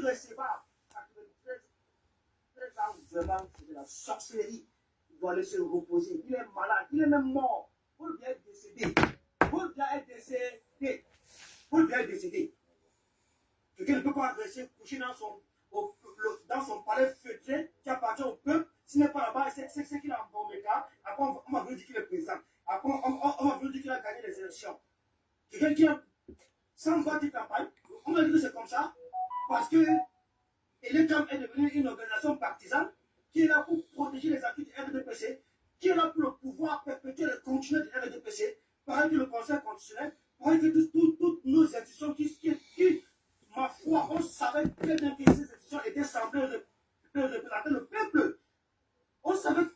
irrecevable. 93 ans, vraiment, c'est de la sorcellerie. Il doit aller se reposer. Il est malade. Il est même mort. Paul Biya est décédé. Paul Biya est décédé. Paul Biya est décédé. Quelqu'un ne peut pas rester couché dans son palais feutré qui appartient au peuple. S'il n'est pas là-bas, c'est qu'il a un bon méca. Après, on va venir dire qu'il est président. Après, on va venir dire qu'il a gagné les élections. Quelqu'un qui a, sans battre campagne, on va dire que c'est comme ça. Parce que l'État est devenu une organisation partisane qui est là pour protéger les acquis du RDPC, qui est là pour le pouvoir perpétuer le continuer du RDPC, pareil que le Conseil constitutionnel, pareil que toutes nos institutions qui, ma foi, on savait très bien que ces institutions étaient semblées représenter le peuple. On savait.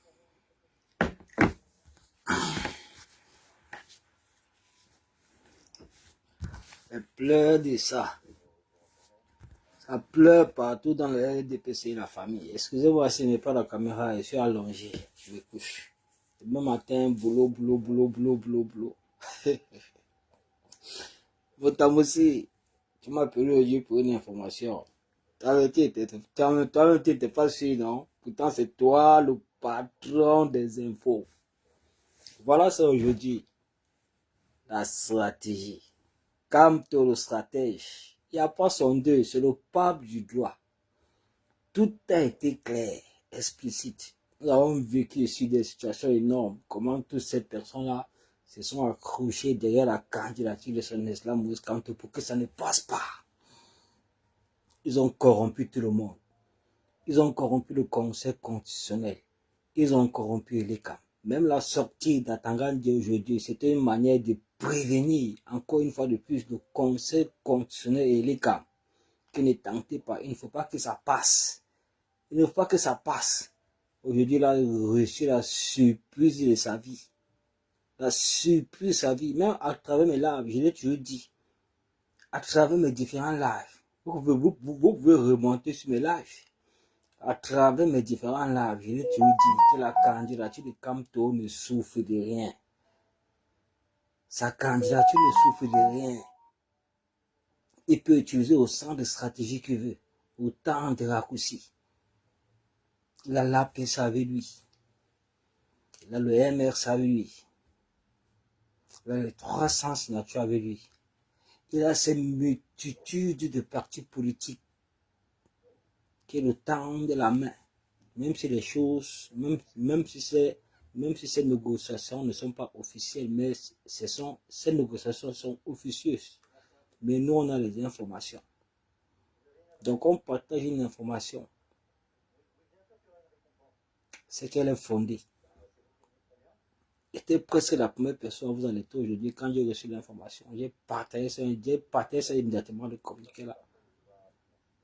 Elle pleure de ça. Ça pleure partout dans le RDPC et la famille. Excusez-moi si je n'ai pas la caméra, je suis allongé. Je me couche. Demain matin, boulot. Botamossi, tu m'as appelé aujourd'hui pour une information. Toi-même, tu n'étais pas sûr, non? Pourtant, c'est toi le patron des infos. Voilà ça aujourd'hui. La stratégie. Camto le stratège. Il n'y a pas son deux, c'est le pape du droit. Tout a été clair, explicite. Nous avons vécu sur des situations énormes. Comment toutes ces personnes-là se sont accrochées derrière la candidature de son islam Moïse Kamto pour que ça ne passe pas. Ils ont corrompu tout le monde. Ils ont corrompu le Conseil constitutionnel. Ils ont corrompu l'ECAM. Même la sortie d'Atangandi aujourd'hui, c'était une manière de prévenir, encore une fois de plus, le Conseil constitutionnel et l'ECAM. Que ne tentez pas, il ne faut pas que ça passe. Il ne faut pas que ça passe. Aujourd'hui, il a reçu la surprise de sa vie. La surprise de sa vie. Même à travers mes lives, je l'ai toujours dit. À travers mes différents lives. Vous pouvez remonter sur mes lives. À travers mes différents lives, je l'ai toujours dit que la candidature de Kamto ne souffre de rien. Sa candidature ne souffre de rien. Il peut utiliser autant de stratégies qu'il veut. Autant de raccourcis. Il a l'APS avec lui. Il a le MRC avec lui. Il a les 300 signatures avec lui. Il a ces multitudes de partis politiques qui le tendent la main. Même si les choses, même si ces négociations ne sont pas officielles, mais ces négociations sont officieuses. Mais nous, on a les informations. Donc, on partage une information. C'est qu'elle est fondée. J'étais presque la première personne à vous alerter aujourd'hui quand j'ai reçu l'information. J'ai partagé ça immédiatement, le communiqué là.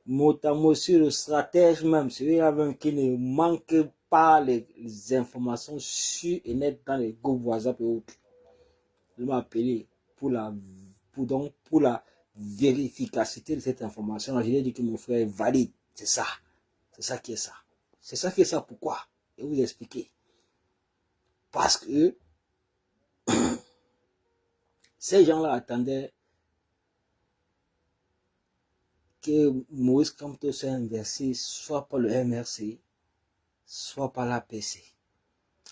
Notamment sur le stratège même, celui qui ne manque pas les informations sûres et nettes dans les groupes WhatsApp et autres. Je m'ai appelé pour la vérificacité de cette information. Je lui ai dit que mon frère est valide. C'est ça. C'est ça qui est ça. C'est ça qui est ça. Pourquoi? Je vais vous expliquer. Parce que ces gens-là attendaient que Moïse Kamto soit inversé soit par le MRC, soit par l'APC.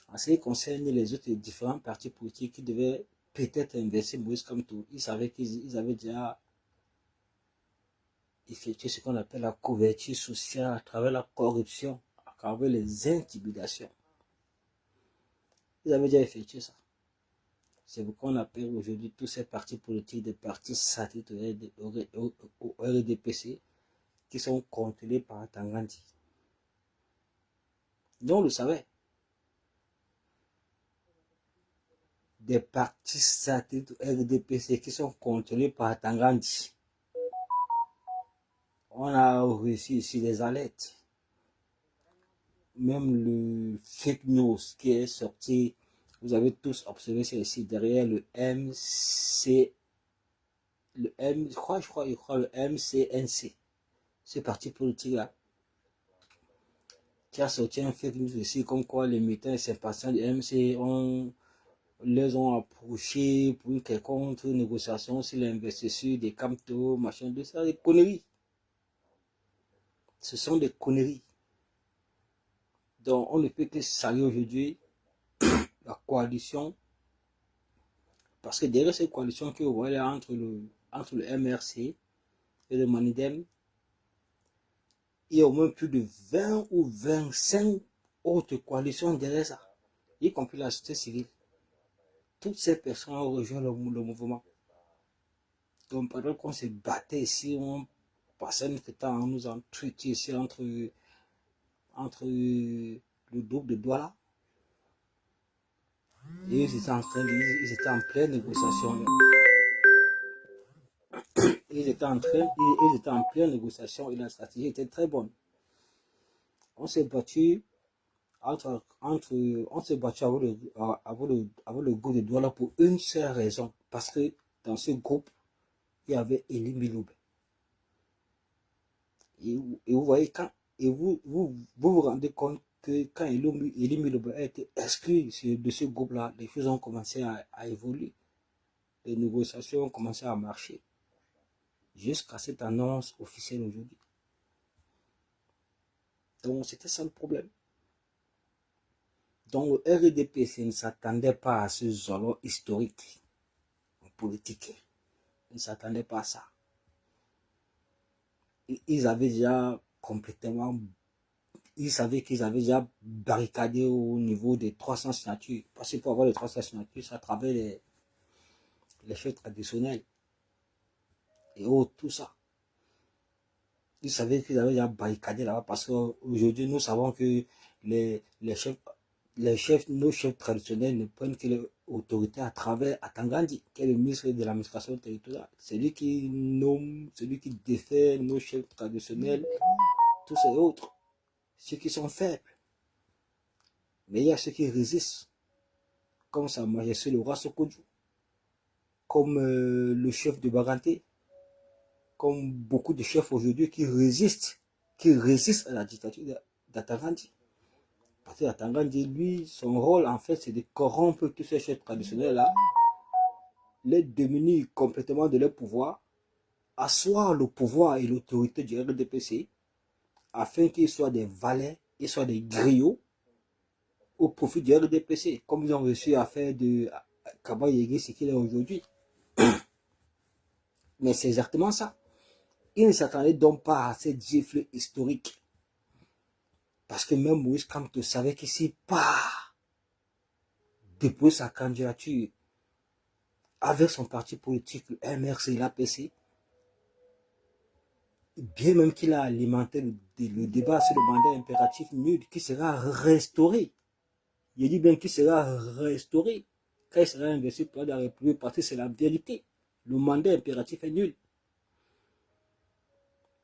En ce qui concerne les autres différents partis politiques qui devaient peut-être inverser Moïse Kamto, ils savaient qu'ils avaient déjà effectué ce qu'on appelle la couverture sociale à travers la corruption, à travers les intimidations. Ils avaient déjà effectué ça. C'est pourquoi on appelle aujourd'hui tous ces partis politiques des partis satellites au RDPC qui sont contrôlés par Tangandi. Donc on le savait. Des partis satellites au RDPC qui sont contrôlés par Tangandi. On a reçu ici des alertes. Même le fake news qui est sorti, vous avez tous observé ça ici derrière le MC, je crois le MCNC, ce parti politique là, qui a sorti un fake news ici comme quoi les militants et sympathisants du MC les ont approchés pour une quelconque négociation sur l'investissement des Kamto, machin, de ça, des conneries. Ce sont des conneries. Donc, on ne peut que saluer aujourd'hui la coalition. Parce que derrière cette coalition que vous voyez entre le MRC et le Manidem, il y a au moins plus de 20 ou 25 autres coalitions derrière ça, y compris la société civile. Toutes ces personnes ont rejoint le mouvement. Donc, pendant qu'on se battait ici, on passait notre temps à nous entretuer ici entre le groupe de Douala. Et ils étaient en pleine négociation. Ils étaient en pleine négociation et la stratégie était très bonne. On s'est battu on s'est battu avec le groupe de Douala pour une seule raison. Parce que dans ce groupe, il y avait Elie Miloube. Et vous voyez, vous rendez compte que quand Elie Miloube a été exclu de ce groupe-là, les choses ont commencé à évoluer. Les négociations ont commencé à marcher. Jusqu'à cette annonce officielle aujourd'hui. Donc, c'était ça le problème. Donc, le RDPC ne s'attendait pas à ce zolo historique en politique. Ils ne s'attendaient pas à ça. Ils avaient déjà complètement... Ils savaient qu'ils avaient déjà barricadé au niveau des 300 signatures. Parce que pour avoir les 300 signatures, c'est à travers les chefs traditionnels. Et tout ça. Ils savaient qu'ils avaient déjà barricadé là-bas parce qu'aujourd'hui, nous savons que nos chefs traditionnels ne prennent que l'autorité à travers Atangandi, qui est le ministre de l'administration territoriale. C'est lui qui nomme, c'est lui qui défait nos chefs traditionnels, tous ces autres, ceux qui sont faibles. Mais il y a ceux qui résistent, comme Sa Majesté le roi Sokodju, comme le chef de Baganté, comme beaucoup de chefs aujourd'hui qui résistent à la dictature d'Atangandi. Parce que Atangandi, lui, son rôle, en fait, c'est de corrompre tous ces chefs traditionnels-là, les démunir complètement de leur pouvoir, asseoir le pouvoir et l'autorité du RDPC, afin qu'ils soient des valets, ils soient des griots, au profit du RDPC, comme ils ont réussi à faire de Kaba Yégué ce qu'il est aujourd'hui. Mais c'est exactement ça. Ils ne s'attendaient donc pas à cette gifle historique. Parce que même Moïse Kamto savait que s'il part déposer sa candidature avec son parti politique, le MRC et l'APC, bien même qu'il a alimenté le débat sur le mandat impératif nul qui sera restauré. Il dit bien qu'il sera restauré quand il sera investi par la République parce que c'est la vérité. Le mandat impératif est nul.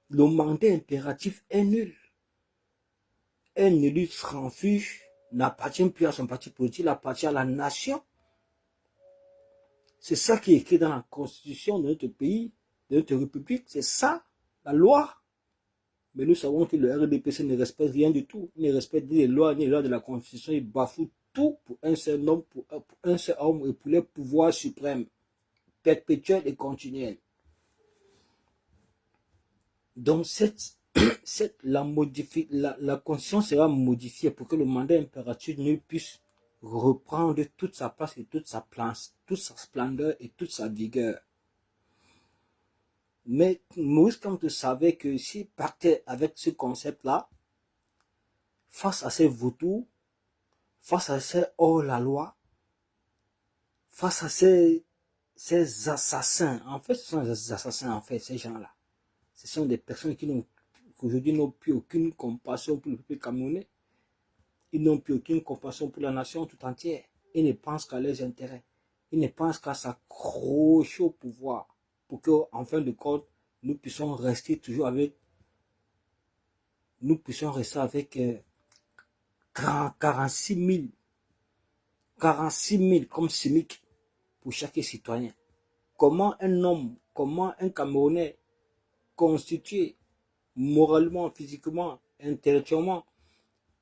Le mandat impératif est nul. Un élu sans fiche n'appartient plus à son parti politique, il appartient à la nation. C'est ça qui est écrit dans la constitution de notre pays, de notre république. C'est ça, la loi. Mais nous savons que le RDPC ne respecte rien du tout. Il ne respecte ni les lois, ni les lois de la constitution. Il bafoue tout pour un seul homme, pour un seul homme et pour les pouvoirs suprêmes, perpétuels et continuels. Donc, la constitution sera modifiée pour que le mandat impératif ne puisse reprendre toute sa place et toute sa splendeur et toute sa vigueur. Mais Moïse Kamto savait que s'il partait avec ce concept-là, face à ces vautours, face à ces hors-la-loi, face à ces assassins, en fait, ce sont des assassins, en fait, ces gens-là. Ce sont des personnes qui aujourd'hui n'ont plus aucune compassion pour le peuple camerounais. Ils n'ont plus aucune compassion pour la nation tout entière. Ils ne pensent qu'à leurs intérêts. Ils ne pensent qu'à s'accrocher au pouvoir pour qu'en fin de compte, nous puissions rester toujours avec 46 000 comme SMIC pour chaque citoyen. Comment un Camerounais constitué moralement, physiquement, intellectuellement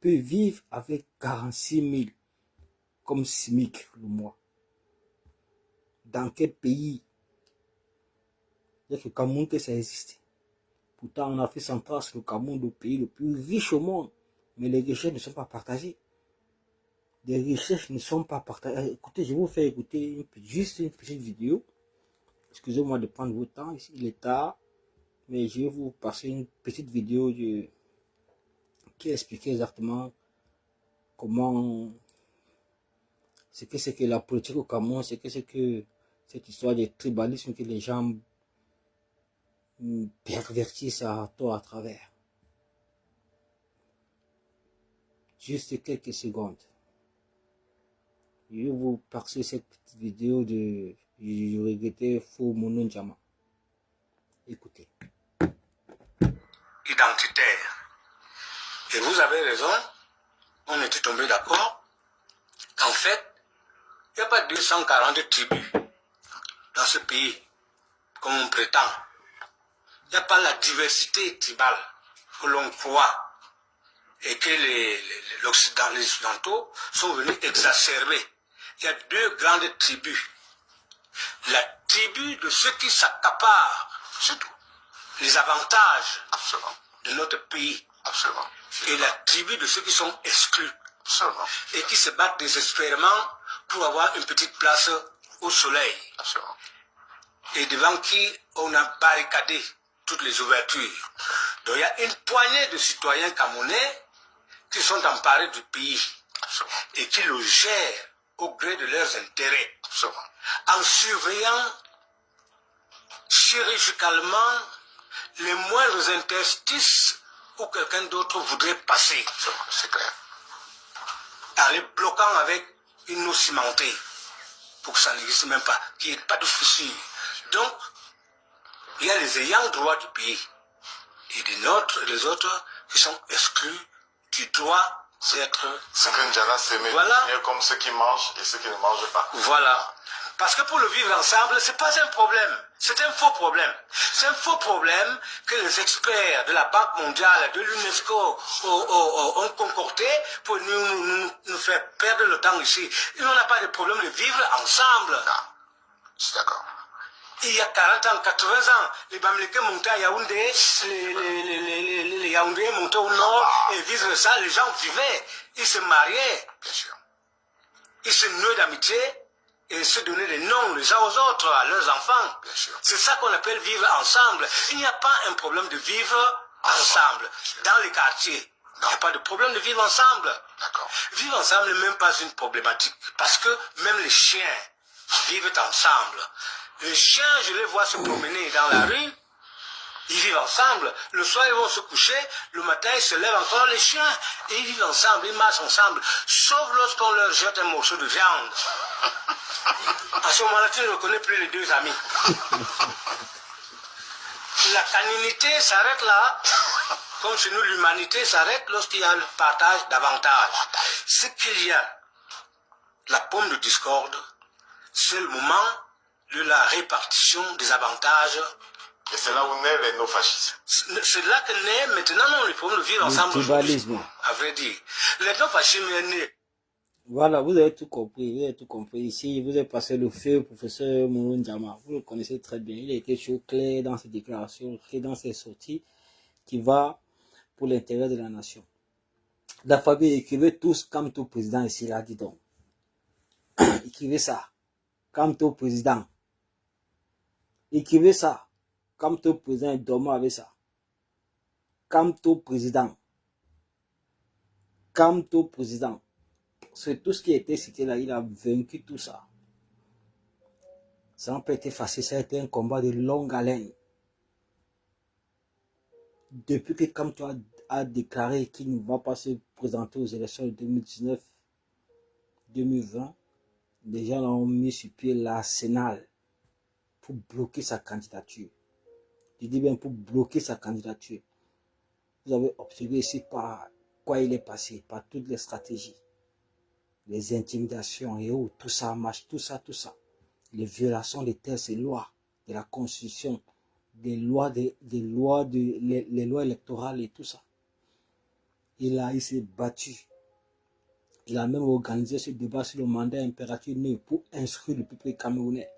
peut vivre avec 46 000 comme SMIC le mois? Dans quel pays? Il y a que Cameroun que ça existe. Pourtant, en Afrique centrale, c'est le Cameroun, le pays le plus riche au monde. Mais les richesses ne sont pas partagées. Les richesses ne sont pas partagées. Écoutez, je vais vous faire écouter juste une petite vidéo. Excusez-moi de prendre votre temps, ici il est tard. Mais je vais vous passer une petite vidéo qui explique exactement comment, ce que c'est que la politique au Cameroun, ce que c'est que cette histoire de tribalisme que les gens pervertissent à tort à travers. Juste quelques secondes. Je vais vous passer cette petite vidéo de je regrettais Fou Monon Jama. Écoutez. Identitaire. Et vous avez raison, on était tombé d'accord qu'en fait, il n'y a pas 240 tribus dans ce pays, comme on prétend. Il n'y a pas la diversité tribale que l'on croit et que les Occidentaux sont venus exacerber. Il y a deux grandes tribus. La tribu de ceux qui s'accaparent, c'est tout, les avantages de notre pays. Absolument. Et la tribu de ceux qui sont exclus. Absolument. Et qui se battent désespérément pour avoir une petite place au soleil. Absolument. Et devant qui on a barricadé toutes les ouvertures. Donc il y a une poignée de citoyens camerounais qui sont emparés du pays. Absolument. Et qui le gèrent au gré de leurs intérêts. Absolument. En surveillant chirurgicalement les moindres interstices où quelqu'un d'autre voudrait passer. C'est clair. En les bloquant avec une eau cimentée pour que ça n'existe même pas, qu'il n'y ait pas de fissure. Donc, il y a les ayants droit du pays et les autres qui sont exclus du droit d'être. C'est que N'Djala s'est voilà. Comme ceux qui mangent et ceux qui ne mangent pas. Voilà. Parce que pour le vivre ensemble, ce n'est pas un problème. C'est un faux problème. C'est un faux problème que les experts de la Banque mondiale, de l'UNESCO ont concordé pour nous faire perdre le temps ici. On n'a pas de problème de vivre ensemble. Non, je suis d'accord. Il y a 40 ans, 80 ans, les Bamileke montaient à Yaoundé, les Yaoundés montaient au nord, et vice-versa, les gens vivaient, ils se mariaient. Bien sûr. Ils se nouaient d'amitié et se donnaient des noms les uns aux autres, à leurs enfants. C'est ça qu'on appelle vivre ensemble. Il n'y a pas un problème de vivre ensemble. Dans les quartiers, il n'y a pas de problème de vivre ensemble. Vivre ensemble n'est même pas une problématique. Parce que même les chiens vivent ensemble. Les chiens, je les vois se promener dans la rue. Ils vivent ensemble. Le soir, ils vont se coucher. Le matin, ils se lèvent encore, les chiens. Et ils vivent ensemble, ils marchent ensemble. Sauf lorsqu'on leur jette un morceau de viande. À ce moment-là, tu ne reconnais plus les deux amis. La caninité s'arrête là. Comme chez nous, l'humanité s'arrête lorsqu'il y a le partage d'avantages. Ce qu'il y a, la pomme de discorde, c'est le moment de la répartition des avantages. Et c'est là où naît les néofascistes. C'est là que naît maintenant le problème de vivre ensemble. Le tribalisme. À vrai dire. Les néofascismes est né. Voilà, vous avez tout compris, vous avez tout compris. Ici, vous avez passé le feu, professeur Monon Jama. Vous le connaissez très bien. Il a été chaud, clair dans ses déclarations, clair dans ses sorties, qui va pour l'intérêt de la nation. La famille écrivait tous comme tout président ici, là, dis donc. Écrivez ça, comme tout président. Écrivez ça, comme tout président, dormant avec ça. Comme tout président. Comme tout président. C'est tout ce qui a été cité là, il a vaincu tout ça. Ça n'a pas été facile, ça a été un combat de longue haleine. Depuis que Kamto a déclaré qu'il ne va pas se présenter aux élections de 2019-2020, les gens ont mis sur pied l'arsenal pour bloquer sa candidature. Je dis bien pour bloquer sa candidature. Vous avez observé ici par quoi il est passé, par toutes les stratégies. Les intimidations et autres, tout ça marche, tout ça. Les violations des textes et lois, de la Constitution, les lois électorales et tout ça. Il s'est battu. Il a même organisé ce débat sur le mandat impératif pour inscrire le peuple camerounais.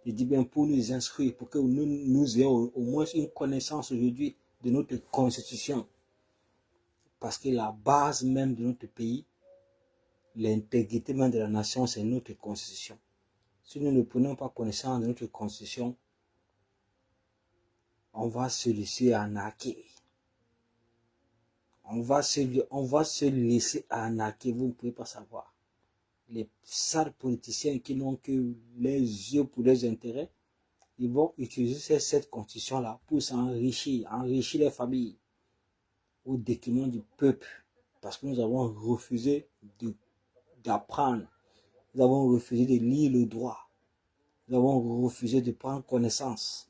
Je dis bien pour nous inscrire, pour que nous ayons au moins une connaissance aujourd'hui de notre constitution. Parce que la base même de notre pays, l'intégrité même de la nation, c'est notre constitution. Si nous ne prenons pas connaissance de notre constitution, on va se laisser arnaquer. On va se laisser arnaquer, vous ne pouvez pas savoir. Les sales politiciens qui n'ont que les yeux pour leurs intérêts, ils vont utiliser cette constitution-là pour s'enrichir, enrichir les familles au détriment du peuple. Parce que nous avons refusé d'apprendre, nous avons refusé de lire le droit, nous avons refusé de prendre connaissance.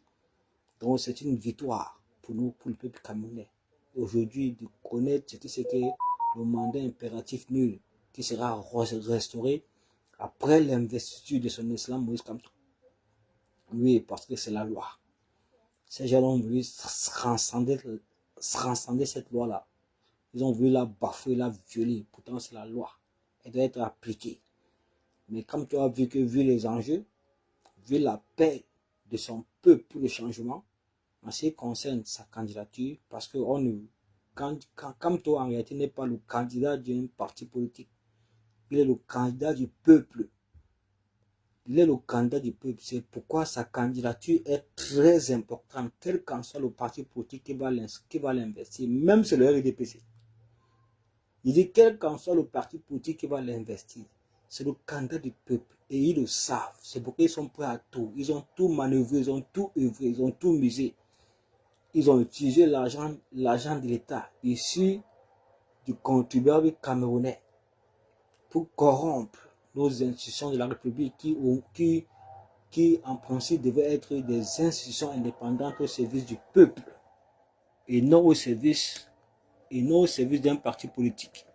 Donc c'est une victoire pour nous, pour le peuple camerounais. Aujourd'hui, de connaître ce que le mandat impératif nul qui sera restauré après l'investiture de son Islam Moïse Kamto. Oui, parce que c'est la loi. Ces gens ont voulu transcender cette loi-là. Ils ont voulu la bafouer, la violer. Pourtant, c'est la loi. Elle doit être appliquée. Mais comme tu as vu les enjeux, vu l'appel de son peuple pour le changement, en ce qui concerne sa candidature, parce que Kamto en réalité n'est pas le candidat d'un parti politique. Il est le candidat du peuple. Il est le candidat du peuple. C'est pourquoi sa candidature est très importante, quel qu'en soit le parti politique qui va l'investir, même c'est le RDPC. Il dit quel qu'en soit le parti politique qui va l'investir, c'est le candidat du peuple. Et ils le savent. C'est pourquoi ils sont prêts à tout. Ils ont tout manœuvré, ils ont tout œuvré, ils ont tout misé. Ils ont utilisé l'argent de l'État issu du contribuable camerounais pour corrompre nos institutions de la République qui en principe devaient être des institutions indépendantes au service du peuple et non au service d'un parti politique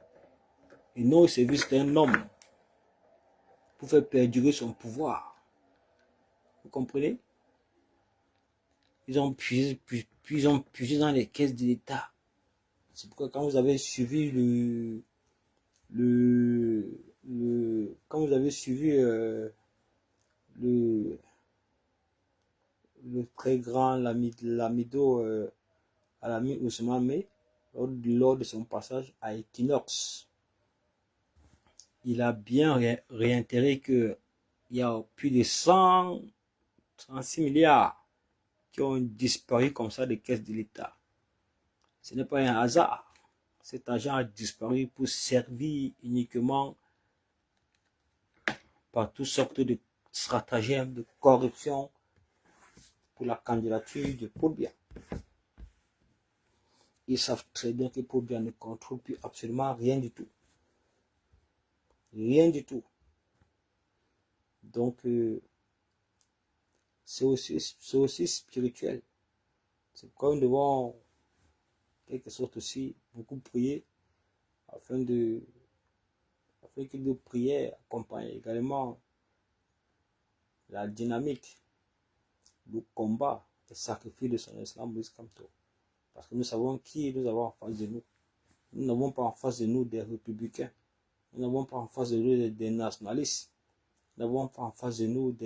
et non au service d'un homme pour faire perdurer son pouvoir. Vous comprenez? Ils ont puisé dans les caisses de l'État. C'est pourquoi quand vous avez suivi quand vous avez suivi le très grand Lamido Alami Ousmane lors de son passage à Equinox, il a bien réitéré qu'il y a plus de 136 milliards qui ont disparu comme ça des caisses de l'État. Ce n'est pas un hasard. Cet argent a disparu pour servir uniquement par toutes sortes de stratagèmes de corruption pour la candidature de Paul Biya. Ils savent très bien que Paul Biya ne contrôle plus absolument rien du tout. Rien du tout. Donc, c'est aussi spirituel. C'est pourquoi nous devons, en quelque sorte aussi, beaucoup prier afin que nos prières accompagnent également la dynamique, le combat et le sacrifice de son Islam Moïse Kamto. Parce que nous savons qui nous avons en face de nous. Nous n'avons pas en face de nous des républicains. Nous n'avons pas en face de nous des nationalistes. Nous n'avons pas en face de nous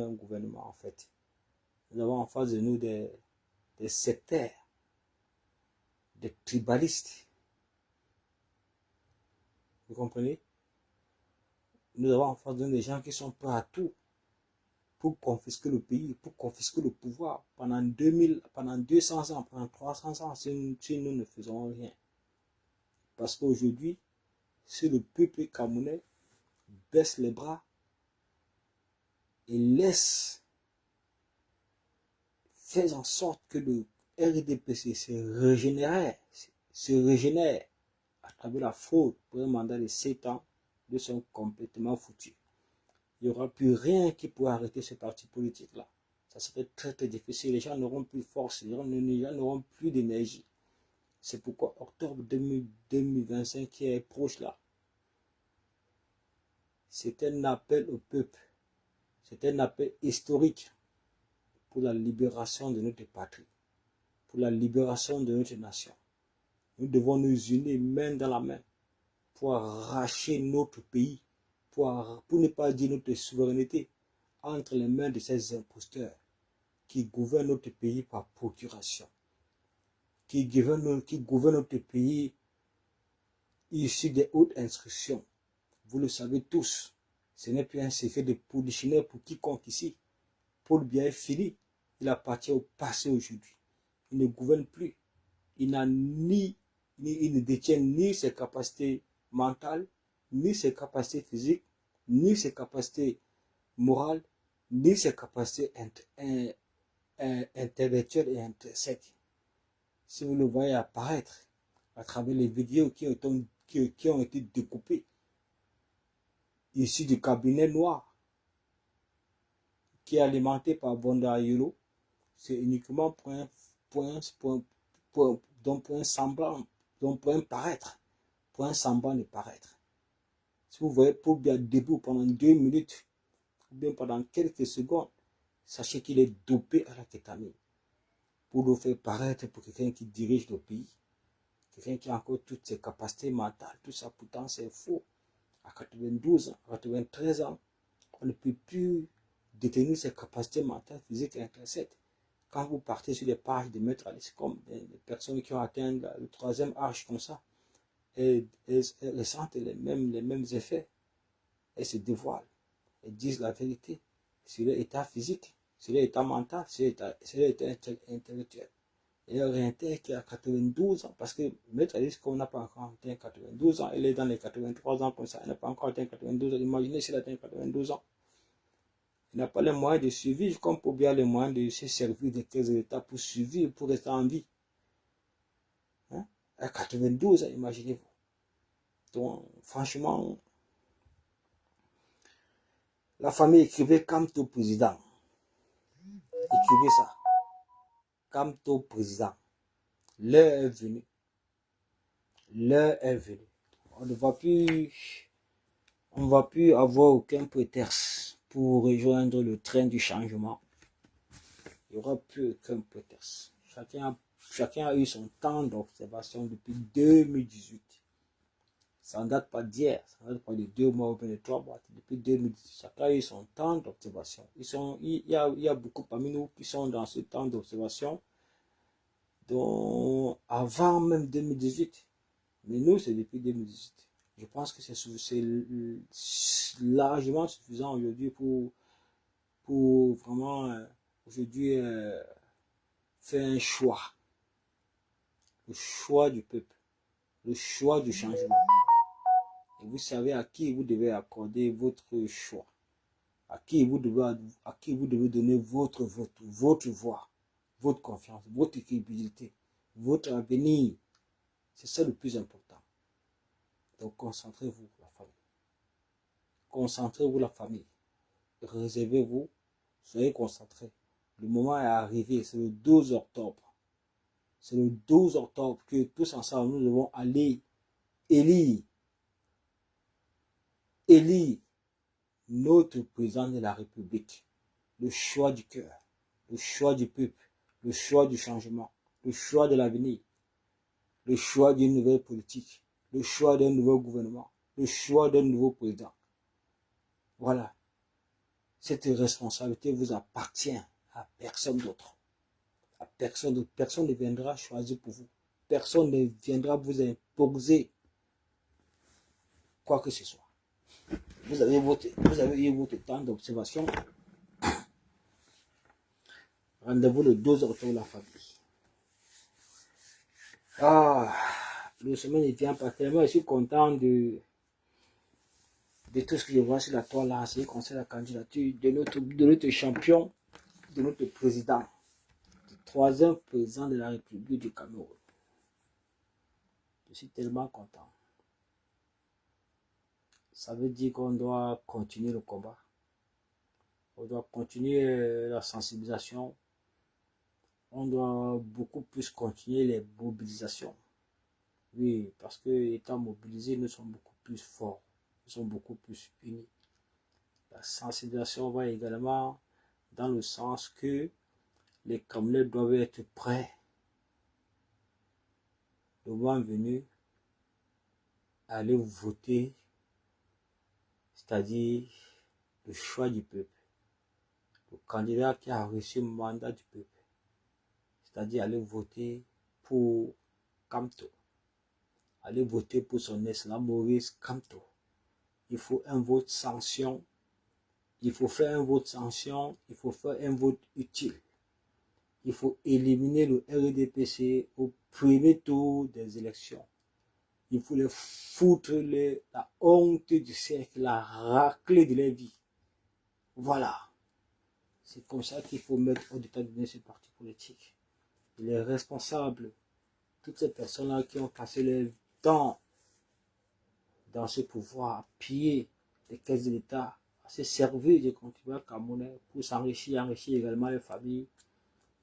un gouvernement en fait. Nous avons en face de nous des sectaires, des tribalistes. Vous comprenez? Nous avons en face de nous des gens qui sont prêts à tout pour confisquer le pays, pour confisquer le pouvoir pendant 200 ans, pendant 300 ans, si nous ne faisons rien. Parce qu'aujourd'hui, si le peuple camerounais baisse les bras et laisse faire en sorte que le RDPC se régénère à travers la fraude pour un mandat de 7 ans, ils sont complètement foutus. Il n'y aura plus rien qui pourra arrêter ce parti politique-là. Ça serait très très difficile. Les gens n'auront plus de force, les gens n'auront plus d'énergie. C'est pourquoi octobre 2025 qui est proche là, c'est un appel au peuple. C'est un appel historique pour la libération de notre patrie, pour la libération de notre nation. Nous devons nous unir main dans la main pour arracher notre pays, pour ne pas dire notre souveraineté, entre les mains de ces imposteurs qui gouverne notre pays par procuration, qui gouverne notre pays issu des hautes instructions. Vous le savez tous, ce n'est plus un secret de polichinelle pour quiconque ici. Paul Biya est fini, il appartient au passé aujourd'hui. Il ne gouverne plus. Il ne détient ni ses capacités mentales, ni ses capacités physiques, ni ses capacités morales, ni ses capacités intellectuelles et intrinsèques. Si vous le voyez apparaître à travers les vidéos qui ont été découpées, issues du cabinet noir, qui est alimenté par Bonda Yolo, c'est uniquement pour un semblant, pour un paraître, pour un semblant de paraître. Si vous voyez Paul Biya debout pendant 2 minutes, ou bien pendant quelques secondes, sachez qu'il est dopé à la kétamine, pour le faire paraître pour quelqu'un qui dirige le pays, quelqu'un qui a encore toutes ses capacités mentales, tout ça, pourtant c'est faux. À 92 ans, à 93 ans, on ne peut plus détenir ses capacités mentales, physiques et intrinsèques. Quand vous partez sur les pages de Maître Alice, comme des personnes qui ont atteint le 3e âge comme ça, elles ressentent les mêmes effets. Elles se dévoilent. Elles disent la vérité sur leur état physique, sur leur état mental, sur leur état intellectuel. Et elle réintègre qui a 92 ans, parce que Maître Alice, qu'on n'a pas encore atteint 92 ans, elle est dans les 83 ans comme ça, elle n'a pas encore atteint 92 ans. Imaginez si elle atteint 92 ans. Il n'a pas les moyens de survivre, comme Paul Biya les moyens de se servir des caisses de l'État pour survivre, pour rester en vie. Hein? À 92 ans, imaginez-vous. Donc, franchement, la famille écrivait Kamto président. Écrivez ça. Kamto président. L'heure est venue. L'heure est venue. On ne va plus avoir aucun prétexte pour rejoindre le train du changement. Il n'y aura plus aucun prétexte. Chacun a eu son temps d'observation depuis 2018. Ça ne date pas d'hier, ça ne date pas de 2 mois ou de 3 mois. Depuis 2018, chacun a eu son temps d'observation. Il y a beaucoup parmi nous qui sont dans ce temps d'observation avant même 2018. Mais nous, c'est depuis 2018. Je pense que c'est largement suffisant aujourd'hui pour vraiment aujourd'hui faire un choix. Le choix du peuple. Le choix du changement. Et vous savez à qui vous devez accorder votre choix. À qui vous devez donner votre vote, votre voix, votre confiance, votre crédibilité, votre avenir. C'est ça le plus important. Donc concentrez-vous, la famille. Concentrez-vous, la famille. Réservez-vous, soyez concentrés. Le moment est arrivé, c'est le 12 octobre. C'est le 12 octobre que tous ensemble, nous devons aller élire notre président de la République. Le choix du cœur, le choix du peuple, le choix du changement, le choix de l'avenir, le choix d'une nouvelle politique, le choix d'un nouveau gouvernement, le choix d'un nouveau président. Voilà. Cette responsabilité vous appartient à personne d'autre. À personne d'autre. Personne ne viendra choisir pour vous. Personne ne viendra vous imposer quoi que ce soit. Vous avez eu votre temps d'observation. Rendez-vous le 12 octobre, la famille. Le semaine ne vient pas tellement. Je suis content de tout ce que je vois sur la toile là. C'est concerne la candidature de notre champion, de notre président, du 3e président de la République du Cameroun. Je suis tellement content. Ça veut dire qu'on doit continuer le combat. On doit continuer la sensibilisation. On doit beaucoup plus continuer les mobilisations. Oui, parce que étant mobilisés, nous sommes beaucoup plus forts. Nous sommes beaucoup plus unis. La sensibilisation va également dans le sens que les Camerounais doivent être prêts. Le moment venu, à aller voter, c'est-à-dire le choix du peuple. le candidat qui a reçu le mandat du peuple, c'est-à-dire aller voter pour Kamto, aller voter pour son excellent Maurice Kamto. Il faut un vote sanction, il faut faire un vote sanction, il faut faire un vote utile. Il faut éliminer le RDPC au premier tour des élections. Il faut les foutre la honte du siècle, la raclée de la vie. Voilà. C'est comme ça qu'il faut mettre au état de ce parti politique. Il est responsable. Toutes ces personnes-là qui ont passé leur temps dans ce pouvoir, à piller les caisses de l'État, à se servir des contribuables camerounais pour s'enrichir, enrichir également les familles,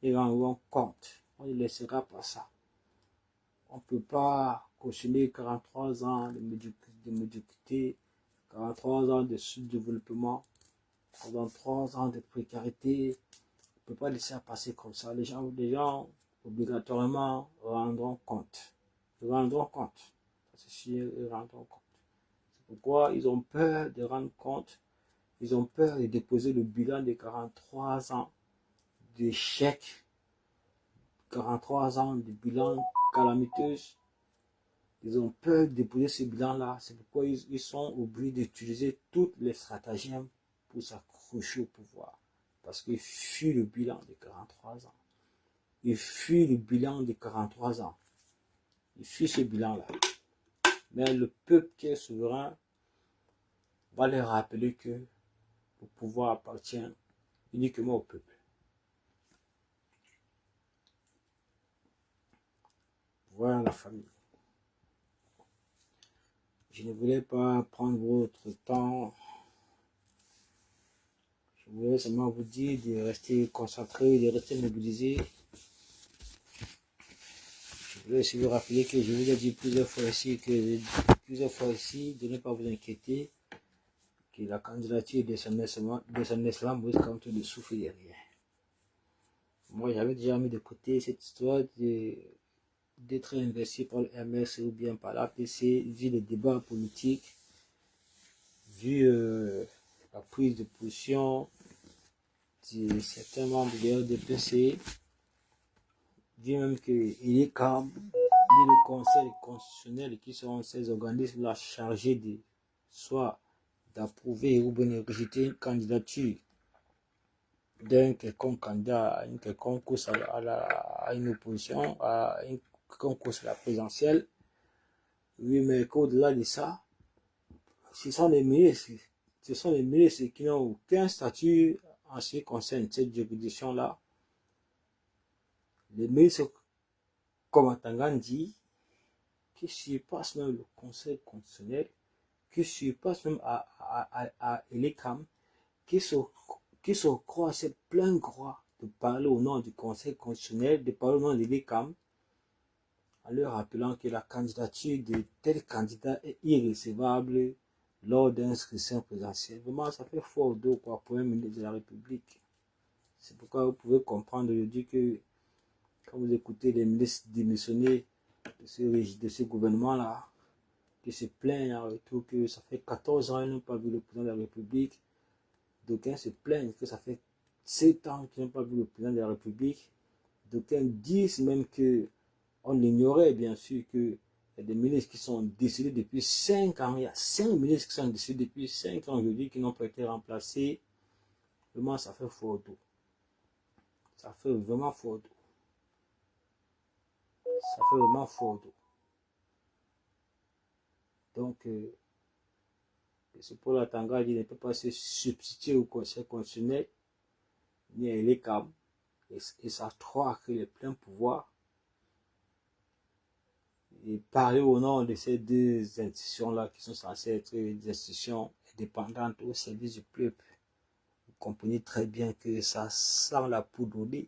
et rendront compte. On ne laissera pas ça. On ne peut pas cautionner 43 ans de médiocrité, 43 ans de sous-développement, 43 ans de précarité. On ne peut pas laisser ça passer comme ça. Les gens obligatoirement rendront compte. Ils rendront compte. C'est sûr, ils rendront compte. C'est pourquoi ils ont peur de rendre compte. Ils ont peur de déposer le bilan de 43 ans d'échec, 43 ans de bilan calamiteux. Ils ont peur de déposer ce bilan-là. C'est pourquoi ils sont obligés d'utiliser toutes les stratagèmes pour s'accrocher au pouvoir. Parce qu'ils fuient le bilan de 43 ans. Ils fuient le bilan de 43 ans. Ils fuient ce bilan-là. Mais le peuple qui est souverain va leur rappeler que le pouvoir appartient uniquement au peuple. Voilà la famille. Je ne voulais pas prendre votre temps. Je voulais seulement vous dire de rester concentré, de rester mobilisé. Je voulais aussi vous rappeler que je vous ai dit plusieurs fois ici de ne pas vous inquiéter, que la candidature de son excellent Maurice Kamto ne souffre de rien. Moi, j'avais déjà mis de côté cette histoire d'être investi par le MS ou bien par l'APC, vu les débats politiques, vu la prise de position de certains membres de l'RDPC, vu même que l'ICAM, ni le Conseil constitutionnel, qui sont ces organismes-là chargés de soit d'approuver ou bien de rejeter une candidature d'un quelconque candidat à une quelconque course à une opposition, à une concours à la présidentielle. Oui, mais qu'au-delà de ça, ce sont les ministres qui n'ont aucun statut en ce qui concerne cette juridiction-là. Les ministres, comme Atangan dit, qui surpassent même le Conseil constitutionnel, qui surpassent même à l'ECAM, qui se croient c'est plein droit de parler au nom du Conseil constitutionnel, de parler au nom de l'ECAM, en leur rappelant que la candidature de tel candidat est irrecevable lors d'inscription présidentielle. Vraiment, ça fait fort dos pour un ministre de la République. C'est pourquoi vous pouvez comprendre aujourd'hui que quand vous écoutez les ministres démissionnés de ce gouvernement-là, qui se plaignent en retour que ça fait 14 ans qu'ils n'ont pas vu le président de la République, d'aucuns se plaignent que ça fait 7 ans qu'ils n'ont pas vu le président de la République, d'aucuns disent même que on ignorait bien sûr qu'il y a des ministres qui sont décédés depuis 5 ans. Il y a 5 ministres qui sont décédés depuis 5 ans aujourd'hui qui n'ont pas été remplacés. Vraiment, ça fait fort dos. Ça fait vraiment fort dos. Ça fait vraiment fort dos. Donc, c'est pour la Tanga, il ne peut pas se substituer au Conseil constitutionnel, ni à l'ECAM, et ça croit que les pleins pouvoirs. Et parler au nom de ces deux institutions-là qui sont censées être des institutions indépendantes au service du peuple. Vous comprenez très bien que ça sent la poudre au nez.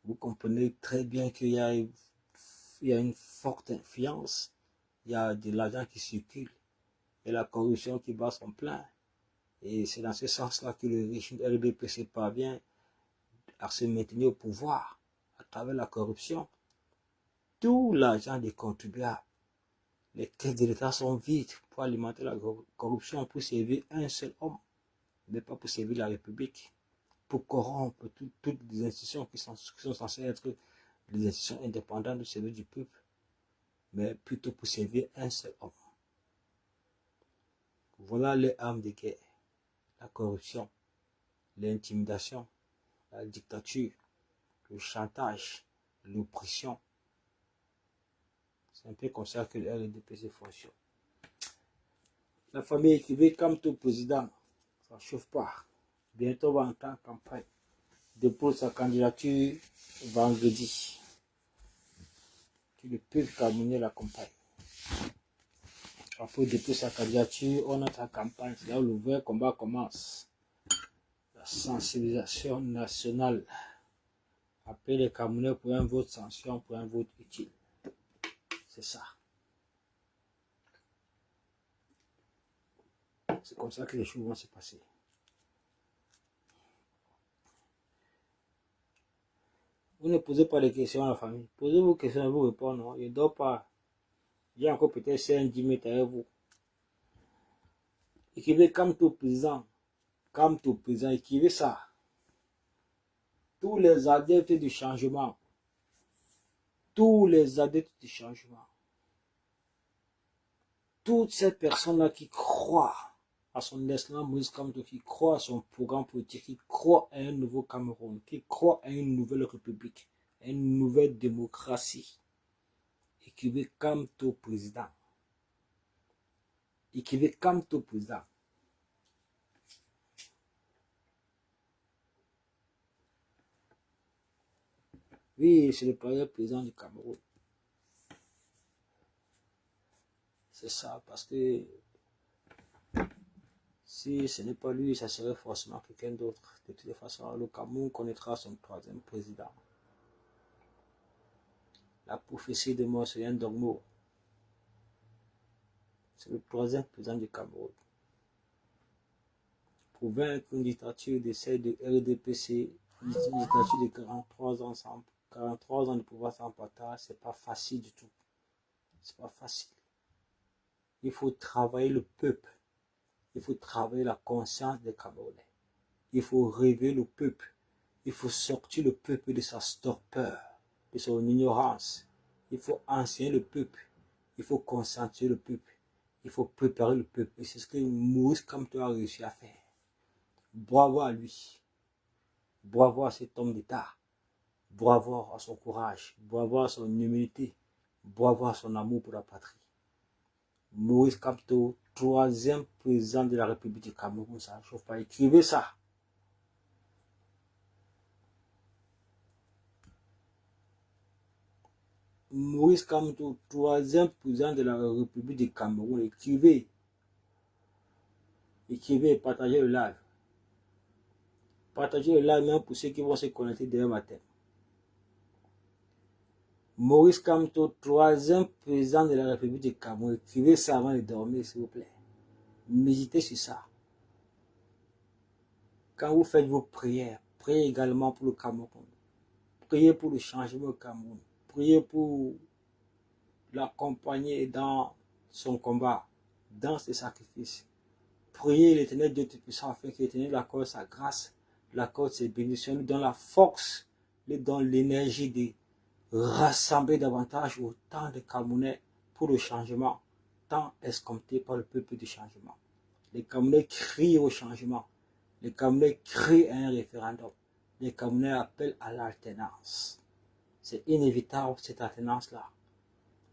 Vous comprenez très bien qu'il y a une forte influence, il y a de l'argent qui circule, et la corruption qui bat son plein. Et c'est dans ce sens-là que le régime RDPC parvient à se maintenir au pouvoir à travers la corruption. Tout l'argent des contribuables, les caisses de l'État sont vides pour alimenter la corruption, pour servir un seul homme, mais pas pour servir la République. pour corrompre toutes les institutions qui sont censées être des institutions indépendantes de servir du peuple, mais plutôt pour servir un seul homme. Voilà les armes de guerre, la corruption, l'intimidation, la dictature, le chantage, l'oppression. C'est un peu comme ça que le RDPC fonctionne. La famille écrivait comme tout président, ça ne chauffe pas. Bientôt va entrer en campagne. Dépose sa candidature vendredi. Que le peuple camerounais l'accompagne. Après déposer sa candidature, on entre en campagne. C'est là où le vrai combat commence. La sensibilisation nationale. Appeler les Camerounais pour un vote sanction, pour un vote utile. C'est ça. C'est comme ça que les choses vont se passer. Vous ne posez pas de questions à la famille. Posez vos questions et vous répondez. Non, je ne dors pas. J'ai encore peut-être 5-10 minutes avec vous. Écrivez comme tout président. Comme tout président, écrivez ça. Tous les adeptes du changement. Tous les adeptes du changement. Toutes ces personnes-là qui croient à son excellence Moïse Kamto, qui croient à son programme politique, qui croient à un nouveau Cameroun, qui croient à une nouvelle république, à une nouvelle démocratie. Écrivez Kamto président. Écrivez Kamto président. Oui, c'est le premier président du Cameroun. C'est ça, parce que si ce n'est pas lui, ça serait forcément quelqu'un d'autre. De toutes les façons, le Cameroun connaîtra son troisième président. La prophétie de Moïse Dogmo. C'est le troisième président du Cameroun. Pour vaincre une dictature de celle de RDPC, une dictature de 43 ans, 43 ans de pouvoir sans partage, c'est pas facile du tout. C'est pas facile. Il faut travailler le peuple. Il faut travailler la conscience des Camerounais. Il faut réveiller le peuple. Il faut sortir le peuple de sa torpeur, de son ignorance. Il faut enseigner le peuple. Il faut conscientiser le peuple. Il faut préparer le peuple. Et c'est ce que Moïse Kamto a réussi à faire. Bravo à lui. Bravo à cet homme d'État. Bravo à son courage. Bravo à son humilité. Bravo à son amour pour la patrie. Moïse Kamto, troisième président de la République du Cameroun, ça ne chauffe pas. Écrivez ça. Moïse Kamto, troisième président de la République du Cameroun. Écrivez. Écrivez et partagez le live. Partagez le live même pour ceux qui vont se connecter demain matin. Moïse Kamto, troisième président de la République du Cameroun. Écrivez ça avant de dormir, s'il vous plaît. Méditez sur ça. Quand vous faites vos prières, priez également pour le Cameroun. Priez pour le changement au Cameroun. Priez pour l'accompagner dans son combat, dans ses sacrifices. Priez l'Éternel Dieu Tout-Puissant afin que l'Éternel accorde sa grâce, l'accorde ses bénédictions, lui donne la force, lui donne l'énergie de rassembler davantage autant de Camerounais pour le changement, tant escompté par le peuple du changement. Les Camerounais crient au changement. Les Camerounais crient à un référendum. Les Camerounais appellent à l'alternance. C'est inévitable cette alternance-là.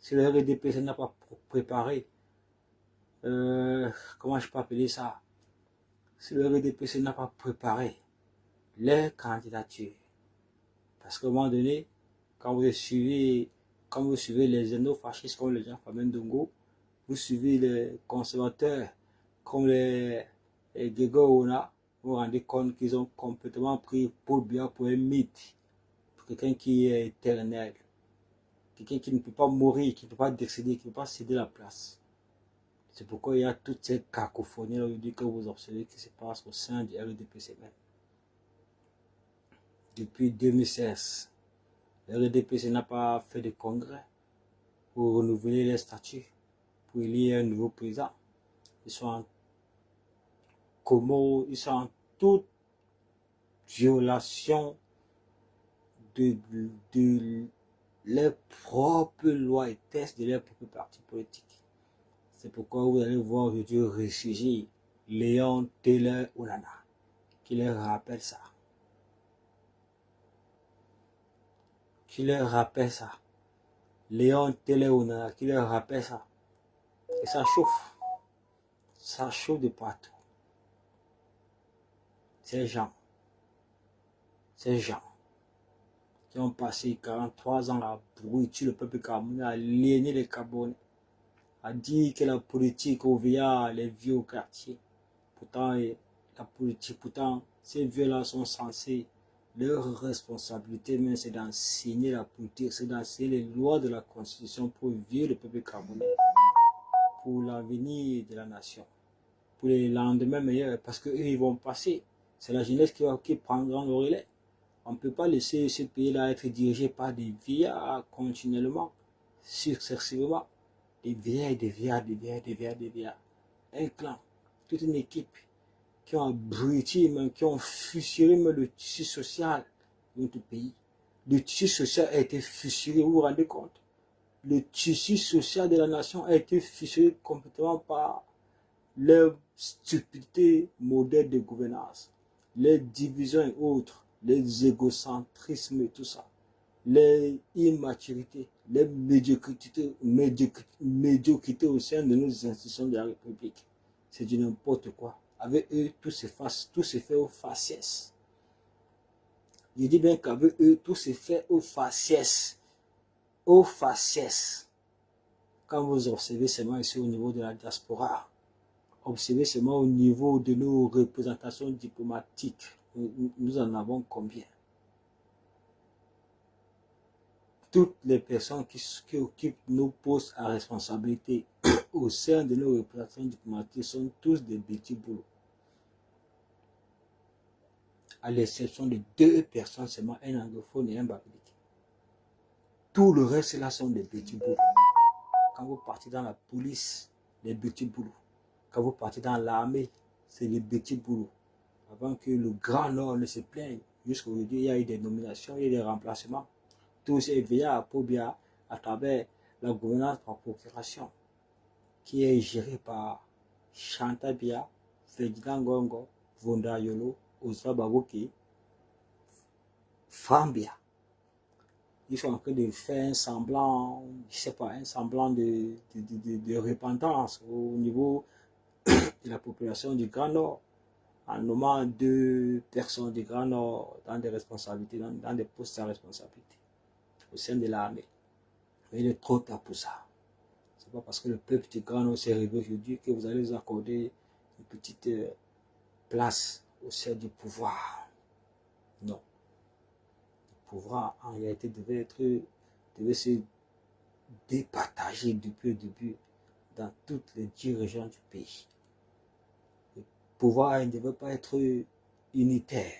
Si le RDPC n'a pas préparé, comment je peux appeler ça? Si le RDPC n'a pas préparé les candidatures, parce qu'à un moment donné, quand vous suivez les xénofascistes comme les gens Famen Dongo, vous suivez les conservateurs comme les Gego-Ona, vous vous rendez compte qu'ils ont complètement pris Paul Biya pour un mythe, pour quelqu'un qui est éternel, quelqu'un qui ne peut pas mourir, qui ne peut pas décéder, qui ne peut pas céder la place. C'est pourquoi il y a toute cette cacophonie aujourd'hui que vous observez qui se passe au sein du RDPC même. Depuis 2016, le RDPC n'a pas fait de congrès pour renouveler les statuts, pour élire un nouveau président. Ils sont en Como, ils sont en toute violation de leurs propres lois et tests de leurs propres partis politiques. C'est pourquoi vous allez voir aujourd'hui ressurgir Léon Taylor Onana, qui leur rappelle ça. Léon Taylor Onana, qui leur rappelle ça. Et ça chauffe. Ça chauffe de partout. Ces gens qui ont passé 43 ans à brûler le peuple camerounais, à aliéner les Camerounais, à dire que la politique au via les vieux au quartier. Pourtant, ces vieux-là sont censés, leur responsabilité, mais c'est d'enseigner la politique, c'est d'enseigner les lois de la Constitution pour vivre le peuple camerounais, pour l'avenir de la nation, pour les lendemains meilleurs, parce qu'eux, ils vont passer. C'est la jeunesse qui prendra le relais. On ne peut pas laisser ce pays-là être dirigé par des vieillards continuellement, successivement. Des vieillards. Un clan, toute une équipe qui ont abruti, qui ont fissuré le tissu social de notre pays. Le tissu social a été fissuré, vous vous rendez compte? Le tissu social de la nation a été fissuré complètement par leur stupidité modèle de gouvernance, les divisions et autres, les égocentrismes et tout ça, les immaturités, les médiocrités au sein de nos institutions de la République. C'est du n'importe quoi. Avec eux, tout se fait au faciès. Je dis bien qu'avec eux, tout se fait au faciès. Au faciès. Quand vous observez seulement ici au niveau de la diaspora, observez seulement au niveau de nos représentations diplomatiques, nous en avons combien? Toutes les personnes qui occupent nos postes à responsabilité au sein de nos représentations diplomatiques sont tous des petits boulots. À l'exception de 2 personnes seulement, un anglophone et un babylonique. Tout le reste là sont des petits boulots. Quand vous partez dans la police, des petits boulots. Quand vous partez dans l'armée, c'est des petits boulots. Avant que le Grand Nord ne se plaigne, jusqu'à aujourd'hui, il y a eu des nominations, il y a eu des remplacements. Tout est veillé à Pobia à travers la gouvernance par procuration, qui est gérée par Chanta Bia, Ferdinand Gongo, Vonda Yolo, Osra Baboki, Fambia. Ils sont en train de faire un semblant, je sais pas, un semblant de repentance au niveau de la population du Grand Nord, en nommant 2 personnes du Grand Nord dans des responsabilités, dans des postes à responsabilité au sein de l'armée. Il est trop tard pour ça. C'est pas parce que le peuple du Grand Nord s'est réveillé aujourd'hui que vous allez vous accorder une petite place au sein du pouvoir. Non. Le pouvoir, en réalité, devait se départager depuis le début dans toutes les 10 régions du pays. Le pouvoir ne devait pas être unitaire.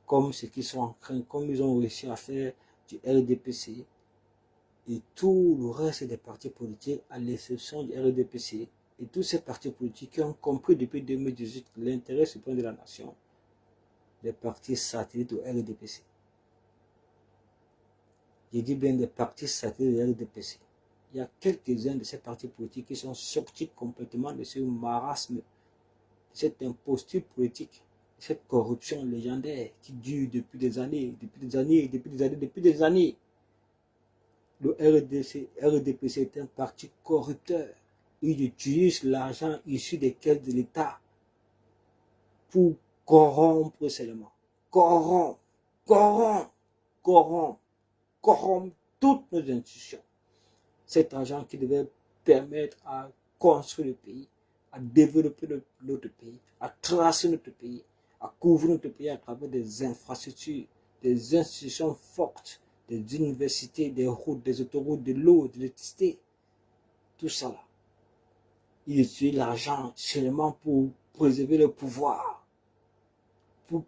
Comme ce qu'ils sont en train, comme ils ont réussi à faire du RDPC et tout le reste des partis politiques, à l'exception du RDPC, et tous ces partis politiques qui ont compris depuis 2018 l'intérêt suprême de la nation, des partis satellites au RDPC. Je dis bien des partis satellites au RDPC. Il y a quelques-uns de ces partis politiques qui sont sortis complètement de ce marasme, de cette imposture politique, cette corruption légendaire qui dure depuis des années. Le RDPC est un parti corrupteur. Il utilise l'argent issu des caisses de l'État pour corrompre seulement. Corrompre toutes nos institutions. Cet argent qui devait permettre à construire le pays, à développer notre pays, à tracer notre pays, à couvrir notre pays à travers des infrastructures, des institutions fortes, des universités, des routes, des autoroutes, de l'eau, de l'électricité. Tout ça là. Il utilise l'argent seulement pour préserver le pouvoir. Quand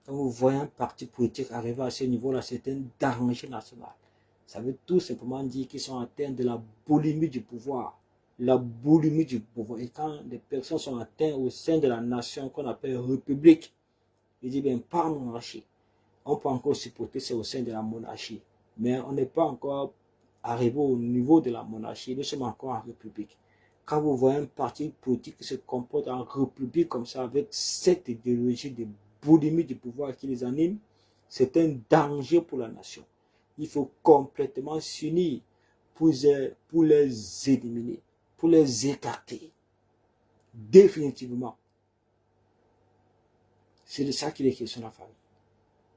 vous voyez un parti politique arriver à ce niveau-là, c'est un danger national. Ça veut tout simplement dire qu'ils sont atteints de la boulimie du pouvoir. la boulimie du pouvoir. Et quand des personnes sont atteintes au sein de la nation qu'on appelle république, je dis bien pas monarchie. On peut encore supporter c'est au sein de la monarchie. Mais on n'est pas encore arrivé au niveau de la monarchie. Nous sommes encore en république. Quand vous voyez un parti politique qui se comporte en république comme ça, avec cette idéologie de boulimie du pouvoir qui les anime, c'est un danger pour la nation. Il faut complètement s'unir pour les éliminer, pour les écarter. Définitivement. C'est de ça qu'il est question la famille.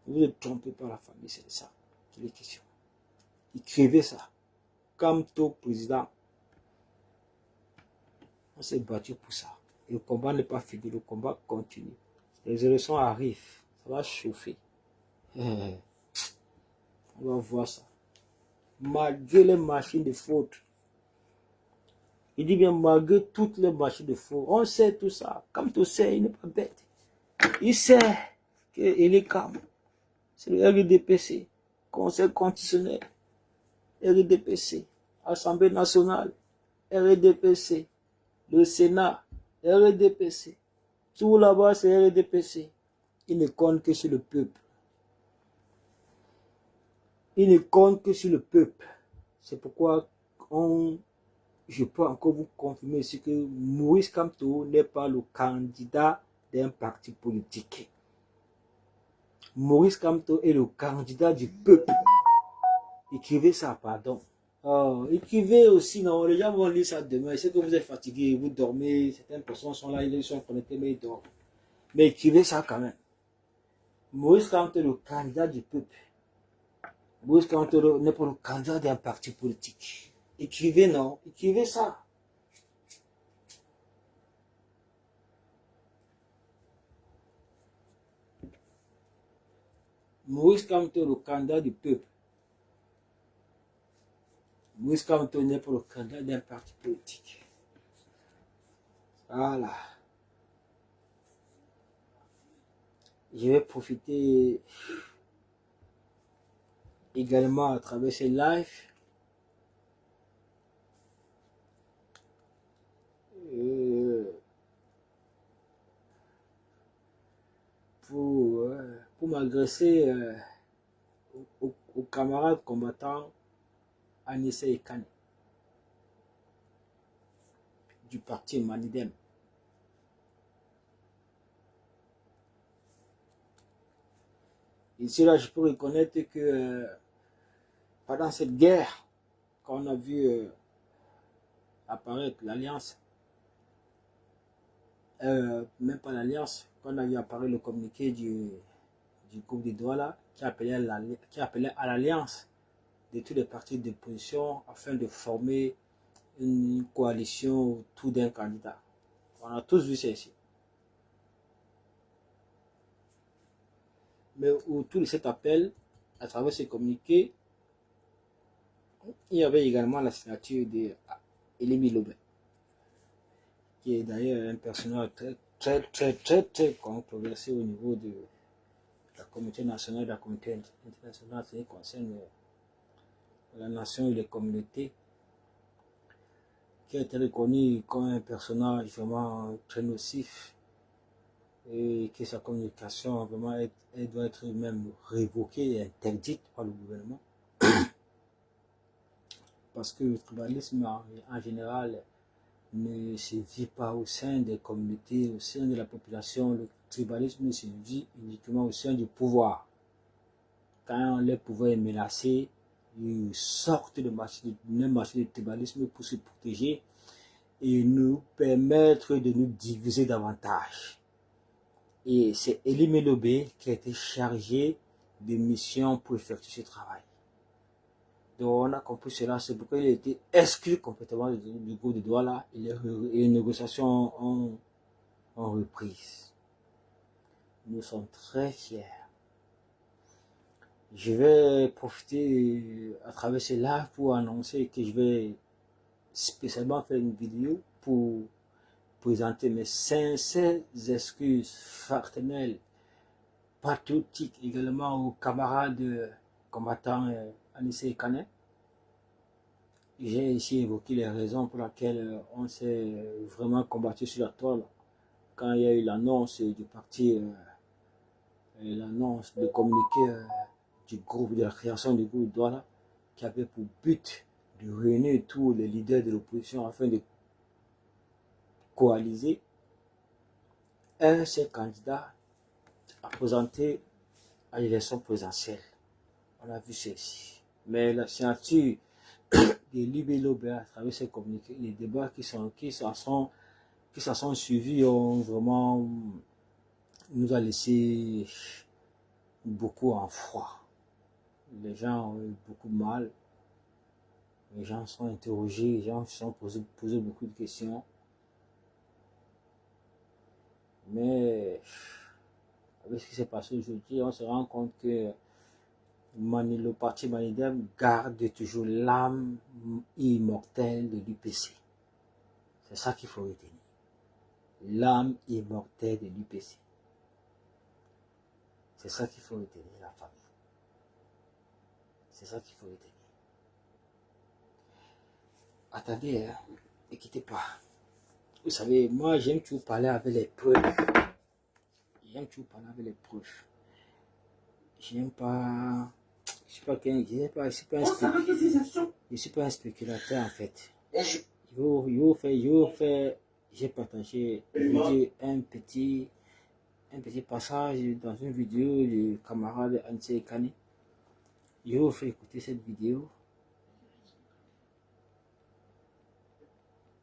Vous ne trompez pas la famille, c'est de ça qu'il est question. Écrivez ça. Comme tout président, on s'est battu pour ça. Et le combat n'est pas fini, le combat continue. Les élections arrivent, ça va chauffer. On va voir ça. Malgré les machines de faute, il dit bien malgré toutes les machines de faute, on sait tout ça. Comme tu sais, il n'est pas bête. Il sait qu'il est calme. C'est le RDPC, Conseil constitutionnel, RDPC, Assemblée nationale, RDPC, le Sénat, RDPC. Tout là-bas, c'est RDPC. Il ne compte que sur le peuple. Il ne compte que sur le peuple. C'est pourquoi je peux encore vous confirmer ici que Maurice Kamto n'est pas le candidat d'un parti politique. Maurice Kamto est le candidat du peuple. Écrivez ça, pardon. Écrivez aussi, non, les gens vont lire ça demain. Je sais que vous êtes fatigué, vous dormez, certaines personnes sont là, ils sont connectés, mais ils dorment. Mais écrivez ça quand même. Maurice Kamto est le candidat du peuple. Maurice Kamto n'est pas le candidat d'un parti politique. Écrivez, non, écrivez ça. Maurice Kamto est le candidat du peuple. Maurice Kamto n'est pas le candidat d'un parti politique. Voilà. Je vais profiter également à travers ces lives pour m'adresser aux camarades combattants Anissa Ekane du parti Manidem. Ici là, je peux reconnaître que pendant cette guerre, quand on a vu apparaître l'alliance, même pas l'alliance, quand on a vu apparaître le communiqué du groupe de Douala qui appelait à l'alliance de tous les partis d'opposition afin de former une coalition autour d'un candidat. On a tous vu ça ici. Mais autour de cet appel, à travers ces communiqués, il y avait également la signature d'Elimi Lobé, qui est d'ailleurs un personnage très controversé au niveau de la communauté nationale et de la communauté internationale, qui concerne la nation et les communautés, qui a été reconnu comme un personnage vraiment très nocif et que sa communication vraiment elle doit être même révoquée et interdite par le gouvernement. Parce que le tribalisme en général ne se vit pas au sein des communautés, au sein de la population. Le tribalisme se vit uniquement au sein du pouvoir. Quand le pouvoir est menacé, ils sortent de marché de tribalisme pour se protéger et nous permettre de nous diviser davantage. Et c'est Elimi Lobé qui a été chargé de mission pour effectuer ce travail. Donc on a compris cela, c'est pourquoi il a été exclu complètement du groupe de Douala et les négociations ont repris. Nous sommes très fiers. Je vais profiter à travers ce live pour annoncer que je vais spécialement faire une vidéo pour présenter mes sincères excuses fraternelles, patriotiques également aux camarades combattants Anissa Ekane j'ai ici évoqué les raisons pour lesquelles on s'est vraiment combattu sur la toile. Quand il y a eu l'annonce du parti, l'annonce de communiqué du groupe, de la création du groupe Douala, qui avait pour but de réunir tous les leaders de l'opposition afin de coaliser un seul candidat à présenter à l'élection présidentielle. On a vu ceci. Mais la signature des libéraux à travers ces communiqués, les débats qui s'en sont suivis ont vraiment nous a laissé beaucoup en froid. Les gens ont eu beaucoup de mal. Les gens sont interrogés, les gens se sont posé beaucoup de questions. Mais avec ce qui s'est passé aujourd'hui, on se rend compte que le parti Manidem garde toujours l'âme immortelle de l'UPC. C'est ça qu'il faut retenir. L'âme immortelle de l'UPC. C'est ça qu'il faut retenir, la famille. C'est ça qu'il faut retenir. Attendez, hein, ne quittez pas. Vous savez, moi j'aime toujours parler avec les preuves. J'aime toujours parler avec les preuves. J'aime pas... Je suis pas un spéculateur en fait. J'ai partagé un petit passage dans une vidéo du camarade Ansé Kani. Je vous fais écouter cette vidéo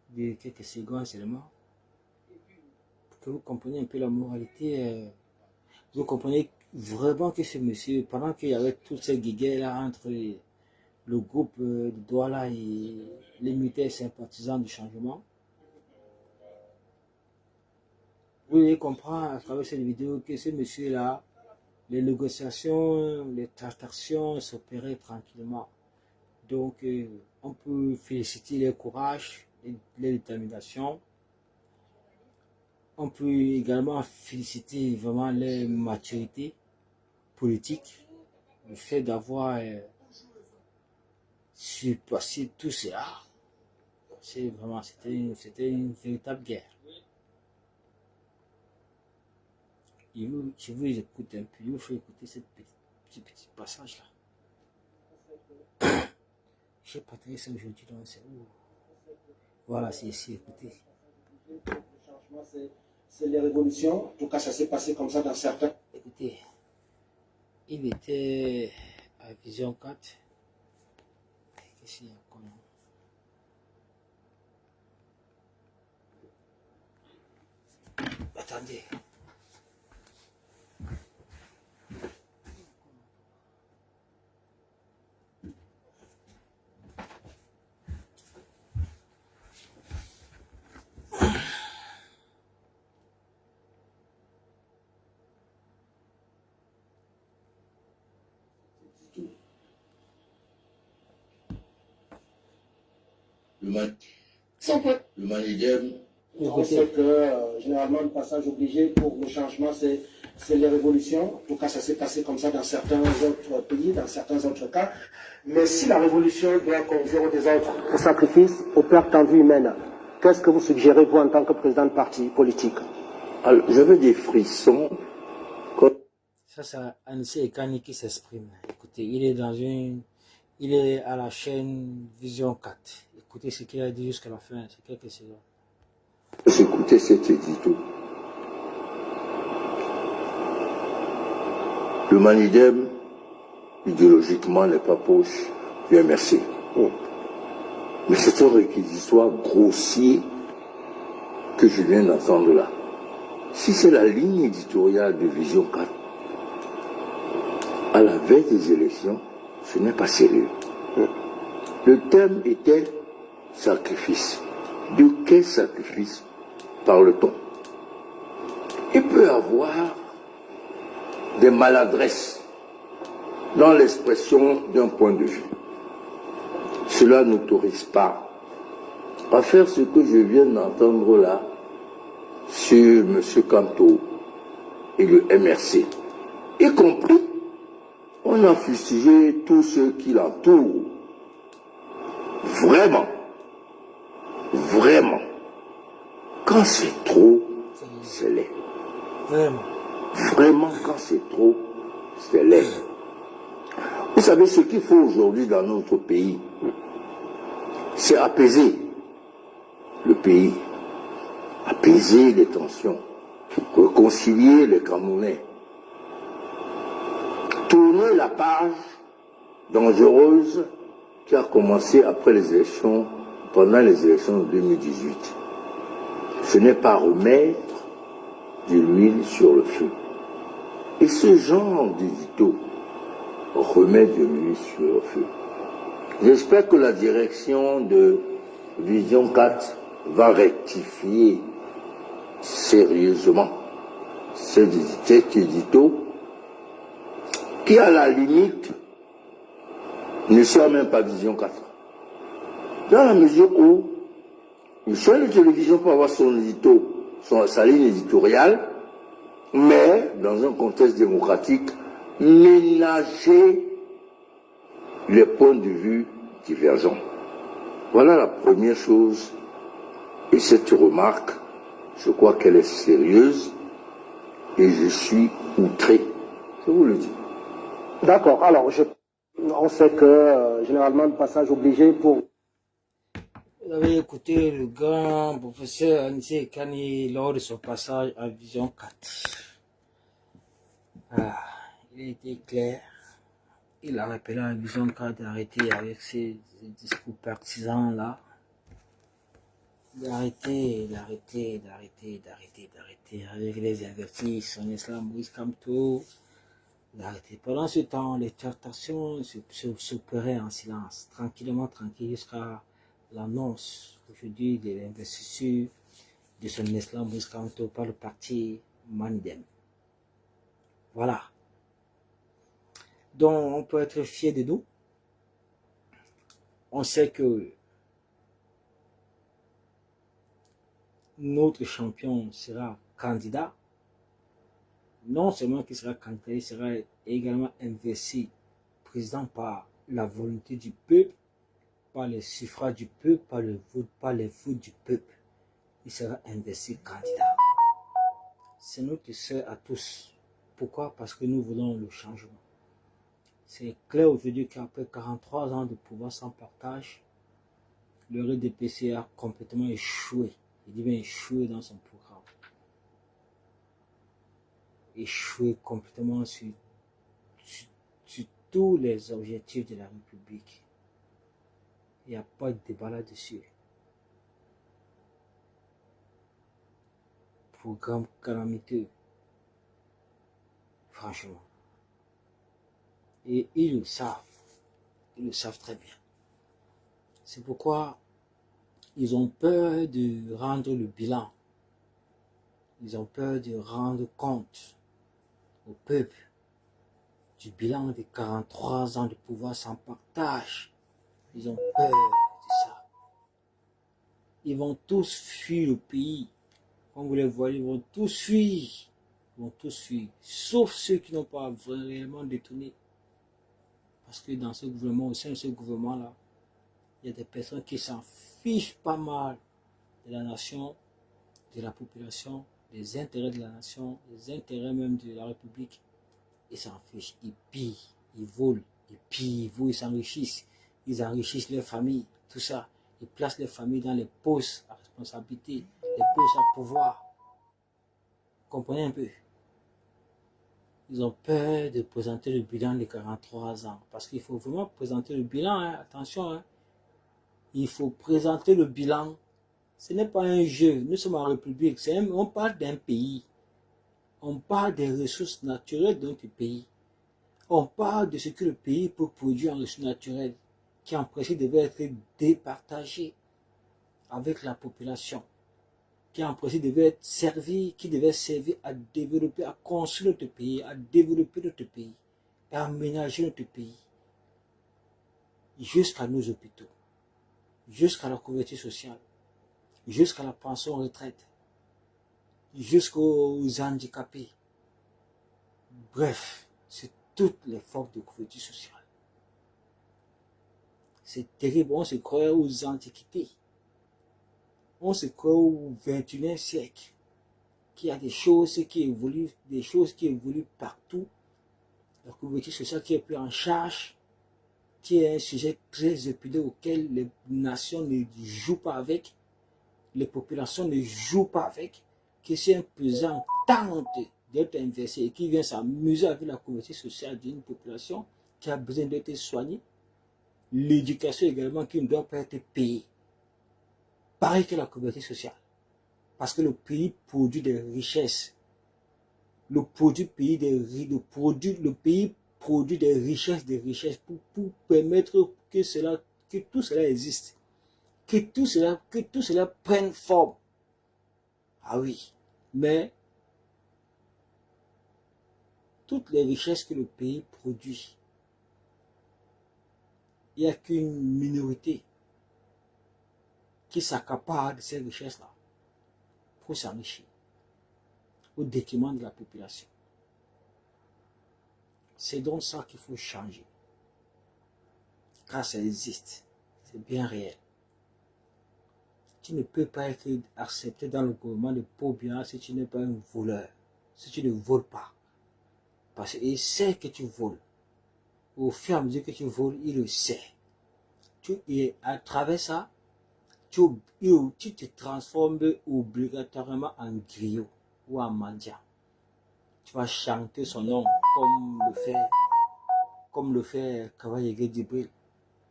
de quelques secondes seulement pour que vous compreniez un peu la moralité. Vous comprenez vraiment que ce monsieur, pendant qu'il y avait toutes ces guéguerres là entre le groupe de Douala et les militaires sympathisants du changement, vous devez comprendre à travers cette vidéo que ce monsieur là, les négociations, les tractations s'opéraient tranquillement. Donc on peut féliciter leur courage, leur détermination. On peut également féliciter vraiment leur maturité politique, le fait d'avoir surpassé tout cela. C'est vraiment, c'était une véritable guerre. Je vous écoute un peu, je vous fais écouter ce petit passage là. J'ai partagé ça aujourd'hui, donc c'est où? Voilà, c'est ici, écoutez. C'est les révolutions. En tout cas, ça s'est passé comme ça dans certains. Écoutez, il était à Vision 4. Qu'est-ce qu'il y a encore? Attendez. Le Manidem. On sait que généralement le passage obligé pour le changement, c'est les révolutions. En tout cas, ça s'est passé comme ça dans certains autres pays, dans certains autres cas. Mais si la révolution doit conduire des autres au sacrifice, aux pertes en vie humaine, qu'est-ce que vous suggérez, vous, en tant que président de parti politique? Alors, j'avais des frissons. Ça, c'est Ansé Ekani qui s'exprime. Écoutez, il est à la chaîne Vision 4. Écoutez ce qu'il a dit jusqu'à la fin, c'est quelques secondes. J'écoutais cet édito. Le Manidem, idéologiquement, n'est pas poche. Bien merci. Mais c'est un réquisitoire grossier que je viens d'entendre là. Si c'est la ligne éditoriale de Vision 4, à la veille des élections, ce n'est pas sérieux. Le thème était sacrifice. De quel sacrifice parle-t-on? Il peut y avoir des maladresses dans l'expression d'un point de vue. Cela n'autorise pas à faire ce que je viens d'entendre là sur M. Kanto et le MRC. Y compris, on a fustigé tous ceux qui l'entourent. vraiment, vraiment, quand c'est trop, c'est laid. Vraiment. Vraiment, quand c'est trop, c'est laid. Vous savez, ce qu'il faut aujourd'hui dans notre pays, c'est apaiser le pays, apaiser les tensions, réconcilier les Camerounais, tourner la page dangereuse qui a commencé après les élections, pendant les élections de 2018. Ce n'est pas remettre de l'huile sur le feu. Et ce genre d'édito remet de l'huile sur le feu. J'espère que la direction de Vision 4 va rectifier sérieusement cet édito qui, à la limite, ne sert même pas Vision 4. Dans la mesure où une chaîne de télévision peut avoir son édito, sa ligne éditoriale, mais dans un contexte démocratique, ménager les points de vue divergents. Voilà la première chose. Et cette remarque, je crois qu'elle est sérieuse et je suis outré. Je vous le dis. D'accord. Alors, on sait que généralement le passage obligé pour... Vous avez écouté le grand professeur Anissé Kani lors de son passage en Vision 4. Ah, il a été clair. Il a rappelé en Vision 4 d'arrêter avec ces discours partisans là. D'arrêter avec les avertis, son islam Moïse Kamto. D'arrêter. Pendant ce temps, les tractations s'opéraient en silence, tranquillement, jusqu'à l'annonce aujourd'hui de l'investiture de son islam Moïse Kamto par le parti Mandem. Voilà. Donc, on peut être fier de nous. On sait que notre champion sera candidat. Non seulement qu'il sera candidat, il sera également investi président par la volonté du peuple, par les suffrages du peuple, par les votes du peuple. Il sera investi candidat. C'est notre souhait à tous. Pourquoi? Parce que nous voulons le changement. C'est clair aujourd'hui qu'après 43 ans de pouvoir sans partage, le RDPC a complètement échoué. Il dit bien échoué dans son programme. Échoué complètement sur tous les objectifs de la République. Il n'y a pas de débat là-dessus. Programme calamiteux. Franchement. Et ils le savent. Ils le savent très bien. C'est pourquoi ils ont peur de rendre le bilan. Ils ont peur de rendre compte au peuple du bilan de 43 ans de pouvoir sans partage. Ils ont peur de ça. Ils vont tous fuir le pays. Comme vous les voyez, ils vont tous fuir. Ils vont tous fuir. Sauf ceux qui n'ont pas réellement détourné. Parce que dans ce gouvernement, au sein de ce gouvernement-là, il y a des personnes qui s'en fichent pas mal de la nation, de la population, des intérêts de la nation, des intérêts même de la République. Ils s'en fichent, ils pillent, ils volent, ils pillent, ils volent, ils s'enrichissent. Ils enrichissent leurs familles, tout ça. Ils placent les familles dans les postes à responsabilité, les postes à pouvoir. Comprenez un peu? Ils ont peur de présenter le bilan des 43 ans. Parce qu'il faut vraiment présenter le bilan, hein. Attention, hein. Il faut présenter le bilan. Ce n'est pas un jeu. Nous sommes en République. On parle d'un pays. On parle des ressources naturelles de notre pays. On parle de ce que le pays peut produire en ressources naturelles, qui en principe devait être départagé avec la population, qui en principe devait être servi, qui devait servir à développer, à construire notre pays, à développer notre pays, à aménager notre pays, jusqu'à nos hôpitaux, jusqu'à la couverture sociale, jusqu'à la pension retraite, jusqu'aux handicapés. Bref, c'est toutes les formes de couverture sociale. C'est terrible. On se croit aux antiquités. On se croit au 21e siècle. Qu'il y a des choses qui évoluent partout. La couverture sociale qui est prise en charge, qui est un sujet très épineux auquel les nations ne jouent pas avec, les populations ne jouent pas avec, que si un président tente d'être inversé et qui vient s'amuser avec la couverture sociale d'une population qui a besoin d'être soignée, l'éducation également qui ne doit pas être payée. Pareil que la couverture sociale. Parce que le pays produit des richesses. Le pays produit des richesses pour permettre que tout cela existe. Que tout cela prenne forme. Ah oui, mais toutes les richesses que le pays produit, il n'y a qu'une minorité qui s'accapare de ces richesses-là pour s'enrichir au détriment de la population. C'est donc ça qu'il faut changer. Car ça existe. C'est bien réel. Tu ne peux pas être accepté dans le gouvernement de Paul-Biya si tu n'es pas un voleur. Si tu ne voles pas. Parce qu'il sait que tu voles. Au fur et à mesure que tu voles, il le sait. Et à travers ça, tu te transformes obligatoirement en griot ou en mendiant. Tu vas chanter son nom comme le fait Kawayege Djibril,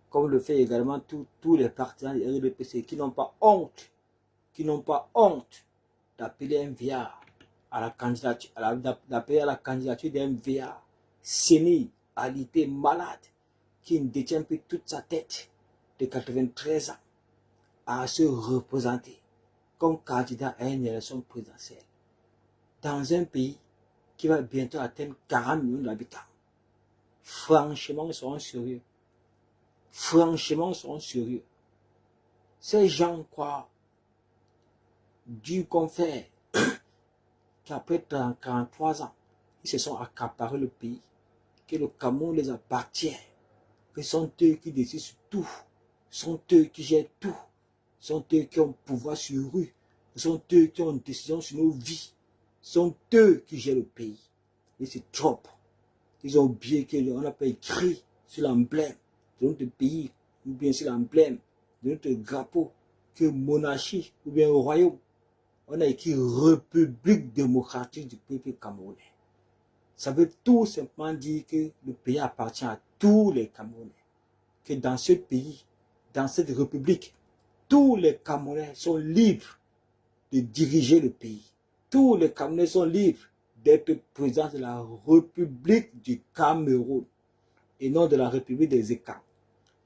comme le fait également tous les partisans du RDPC qui n'ont pas honte, d'appeler un vieillard à la candidature, d'appeler à la candidature d'un vieillard sénile, alité, malade, qui ne détient plus toute sa tête de 93 ans à se représenter comme candidat à une élection présidentielle dans un pays qui va bientôt atteindre 40 millions d'habitants. Franchement, ils seront sérieux. Ces gens croient du confère qu'après 43 ans, ils se sont accaparés le pays, que le Cameroun les appartient, que ce sont eux qui décident sur tout, ce sont eux qui gèrent tout, ce sont eux qui ont pouvoir sur rue, ce sont eux qui ont une décision sur nos vies, ce sont eux qui gèrent le pays. Et c'est trop. Ils ont oublié qu'on n'a pas écrit sur l'emblème de notre pays, ou bien sur l'emblème de notre drapeau, que monarchie ou bien royaume. On a écrit République démocratique du peuple camerounais. Ça veut tout simplement dire que le pays appartient à tous les Camerounais. Que dans ce pays, dans cette république, tous les Camerounais sont libres de diriger le pays. Tous les Camerounais sont libres d'être présidents de la République du Cameroun et non de la République des États,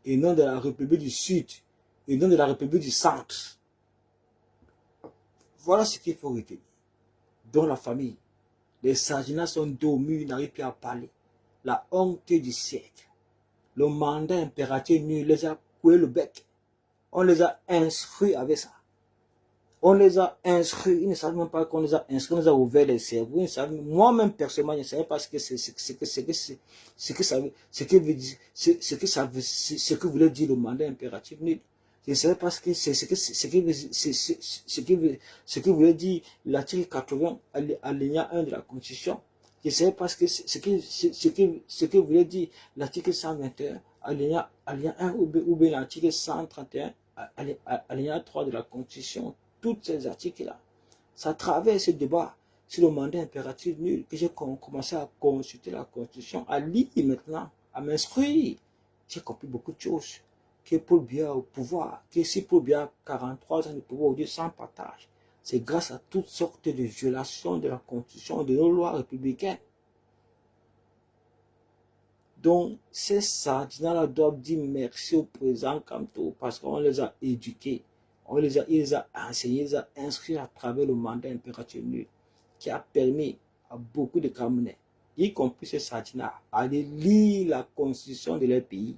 et non de la République du Sud, et non de la République du Centre. Voilà ce qu'il faut retenir. Dans la famille, les Sarginats sont dos au mur, n'arrivent plus à parler. La honte du siècle. Le mandat impératif nul les a coué le bec. On les a instruits avec ça. On les a instruits, ils ne savent même pas qu'on les a instruits, on les a ouvert les cerveaux. Moi-même, personnellement, je ne savais pas ce que voulait dire le mandat impératif nul. Je ne savais pas ce que voulait dire l'article 80, alinéa 1 de la Constitution. Je ne savais pas ce que voulait dire l'article 121, alinéa 1 ou bien l'article 131, alinéa 3 de la Constitution. Tous ces articles-là, c'est à travers ce débat sur le mandat impératif nul que j'ai commencé à consulter la Constitution, à lire maintenant, à m'instruire. J'ai compris beaucoup de choses. Que Paul Biya au pouvoir, que si Paul Biya a 43 ans de pouvoir aujourd'hui sans partage, c'est grâce à toutes sortes de violations de la Constitution, de nos lois républicaines. Donc, ces Sarginats-là doivent dire merci au président Kamto parce qu'on les a éduqués. Il les a enseignés, il les a inscrits à travers le mandat impératif nul qui a permis à beaucoup de Camerounais, y compris ces Sarginats, à aller lire la constitution de leur pays.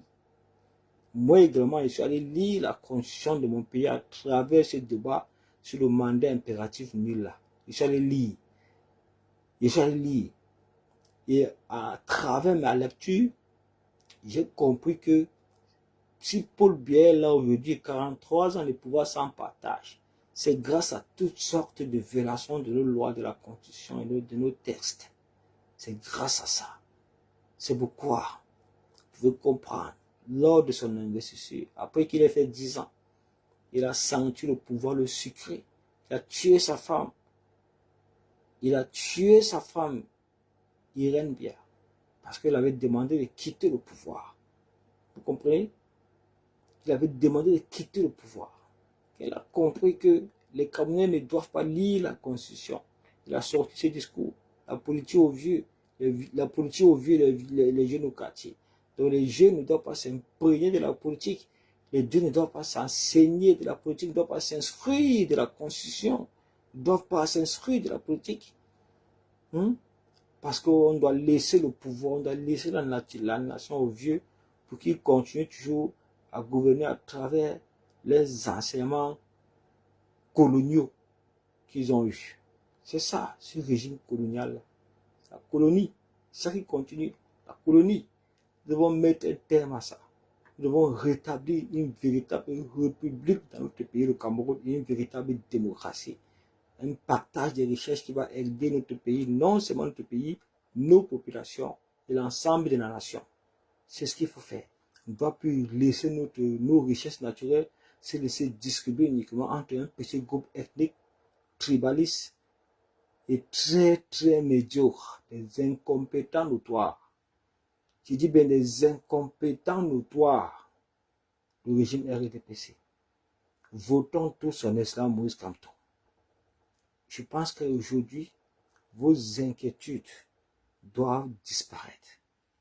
Moi également, je suis allé lire la constitution de mon pays à travers ce débat sur le mandat impératif nul là. Je suis allé lire. Et à travers ma lecture, j'ai compris que si Paul Biya est là aujourd'hui, 43 ans de pouvoir sans partage, c'est grâce à toutes sortes de violations de nos lois, de la Constitution et de nos textes. C'est grâce à ça. C'est pourquoi, vous pouvez comprendre, lors de son investiture, après qu'il ait fait 10 ans, il a senti le pouvoir le sucrer. Il a tué sa femme. Il a tué sa femme, Irène Biya, parce qu'elle avait demandé de quitter le pouvoir. Vous comprenez? Il avait demandé de quitter le pouvoir. Elle a compris que les Camerounais ne doivent pas lire la Constitution. Il a sorti ce discours. La politique aux vieux, la politique aux vieux, les jeunes au quartier. Donc les jeunes ne doivent pas s'imprégner de la politique. Les jeunes ne doivent pas s'enseigner de la politique, ne doivent pas s'instruire de la Constitution, ne doivent pas s'instruire de la politique. Parce qu'on doit laisser le pouvoir, on doit laisser la nation aux vieux pour qu'ils continuent toujours à gouverner à travers les enseignements coloniaux qu'ils ont eus. C'est ça, ce régime colonial. La colonie, c'est ça qui continue. La colonie, nous devons mettre un terme à ça. Nous devons rétablir une véritable république dans notre pays, le Cameroun, et une véritable démocratie. Un partage des richesses qui va aider notre pays, non seulement notre pays, nos populations et l'ensemble de la nation. C'est ce qu'il faut faire. On ne doit plus laisser nos richesses naturelles se laisser distribuer uniquement entre un petit groupe ethnique, tribaliste et très médiocre, des incompétents notoires. Je dis bien des incompétents notoires. Le régime RDPC. Votons tous son Excellence Moïse Kamto. Je pense qu'aujourd'hui, vos inquiétudes doivent disparaître.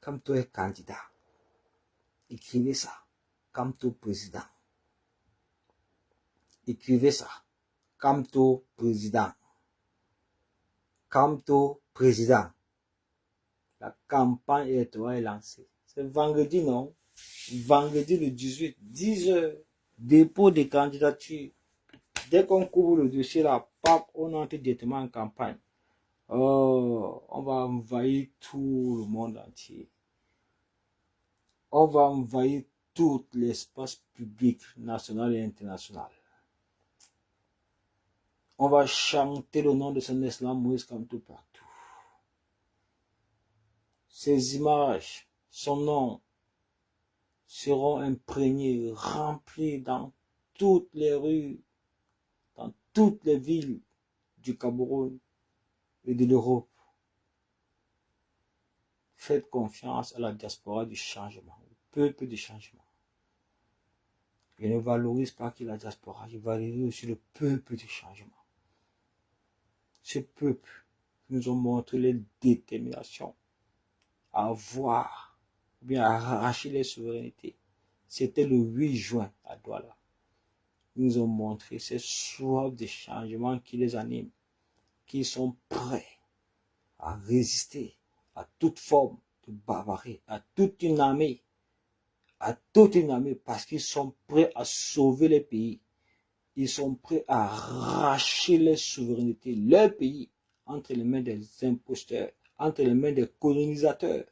Kamto est candidat. Écrivez ça. Kamto président. Écrivez ça. Kamto président. Kamto président. La campagne électorale est lancée. C'est vendredi, non? Vendredi le 18, 10 heures. Dépôt de candidature. Dès qu'on couvre le dossier là, on entre directement en campagne. Oh, on va envahir tout le monde entier. On va envahir tout l'espace public national et international. On va chanter le nom de son Excellence Moïse Kamto partout. Ces images, son nom, seront imprégnés, remplis dans toutes les rues, dans toutes les villes du Cameroun et de l'Europe. Faites confiance à la diaspora du changement, au peuple du changement. Je ne valorise pas que la diaspora, je valorise aussi le peuple du changement. Ce peuple nous ont montré les déterminations à avoir, ou bien à arracher les souverainetés. C'était le 8 juin à Douala. Ils nous ont montré ces soifs de changement qui les animent, qui sont prêts à résister à toute forme de barbarie, à toute une armée, parce qu'ils sont prêts à sauver les pays. Ils sont prêts à arracher les souverainetés, leur pays, entre les mains des imposteurs, entre les mains des colonisateurs.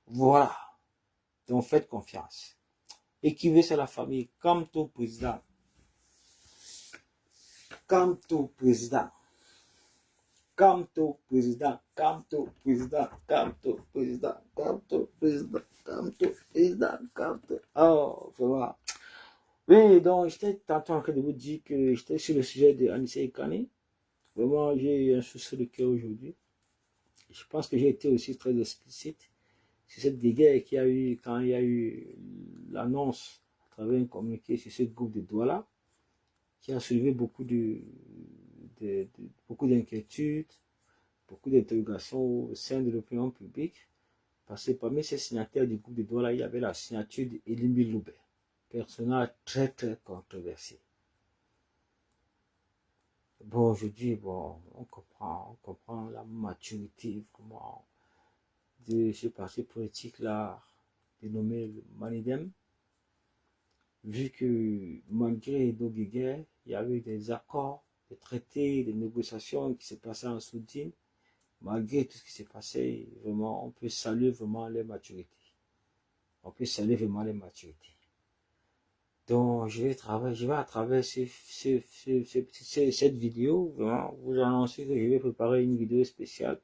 Voilà. Donc faites confiance. Écrivez sur la famille, Kamto président. Kamto président. Kamto président. Kamto président. Kamto président. Kamto président. Kamto président. Kamto. Oh, vraiment. Oui, donc j'étais tantôt en train de vous dire que j'étais sur le sujet de Anissé Ekane. Vraiment, j'ai eu un souci de cœur aujourd'hui. Je pense que j'ai été aussi très explicite sur cette guerre qu'il y a eu quand il y a eu l'annonce à travers un communiqué sur ce groupe de Douala, qui a soulevé beaucoup d'inquiétudes, beaucoup d'interrogations au sein de l'opinion publique, parce que parmi ces signataires du groupe de Douala, il y avait la signature d'Elimi Loubet, personnage très controversé. Bon, aujourd'hui, on comprend la maturité, comment de ce parti politique là, dénommé le Manidem, vu que malgré nos guerres, il y avait des accords, des traités, des négociations qui se passaient en Soudine. Malgré tout ce qui s'est passé, vraiment, on peut saluer vraiment leur maturité. on peut saluer vraiment les maturités. Donc, je vais à travers cette vidéo, vraiment, vous annoncer que je vais préparer une vidéo spéciale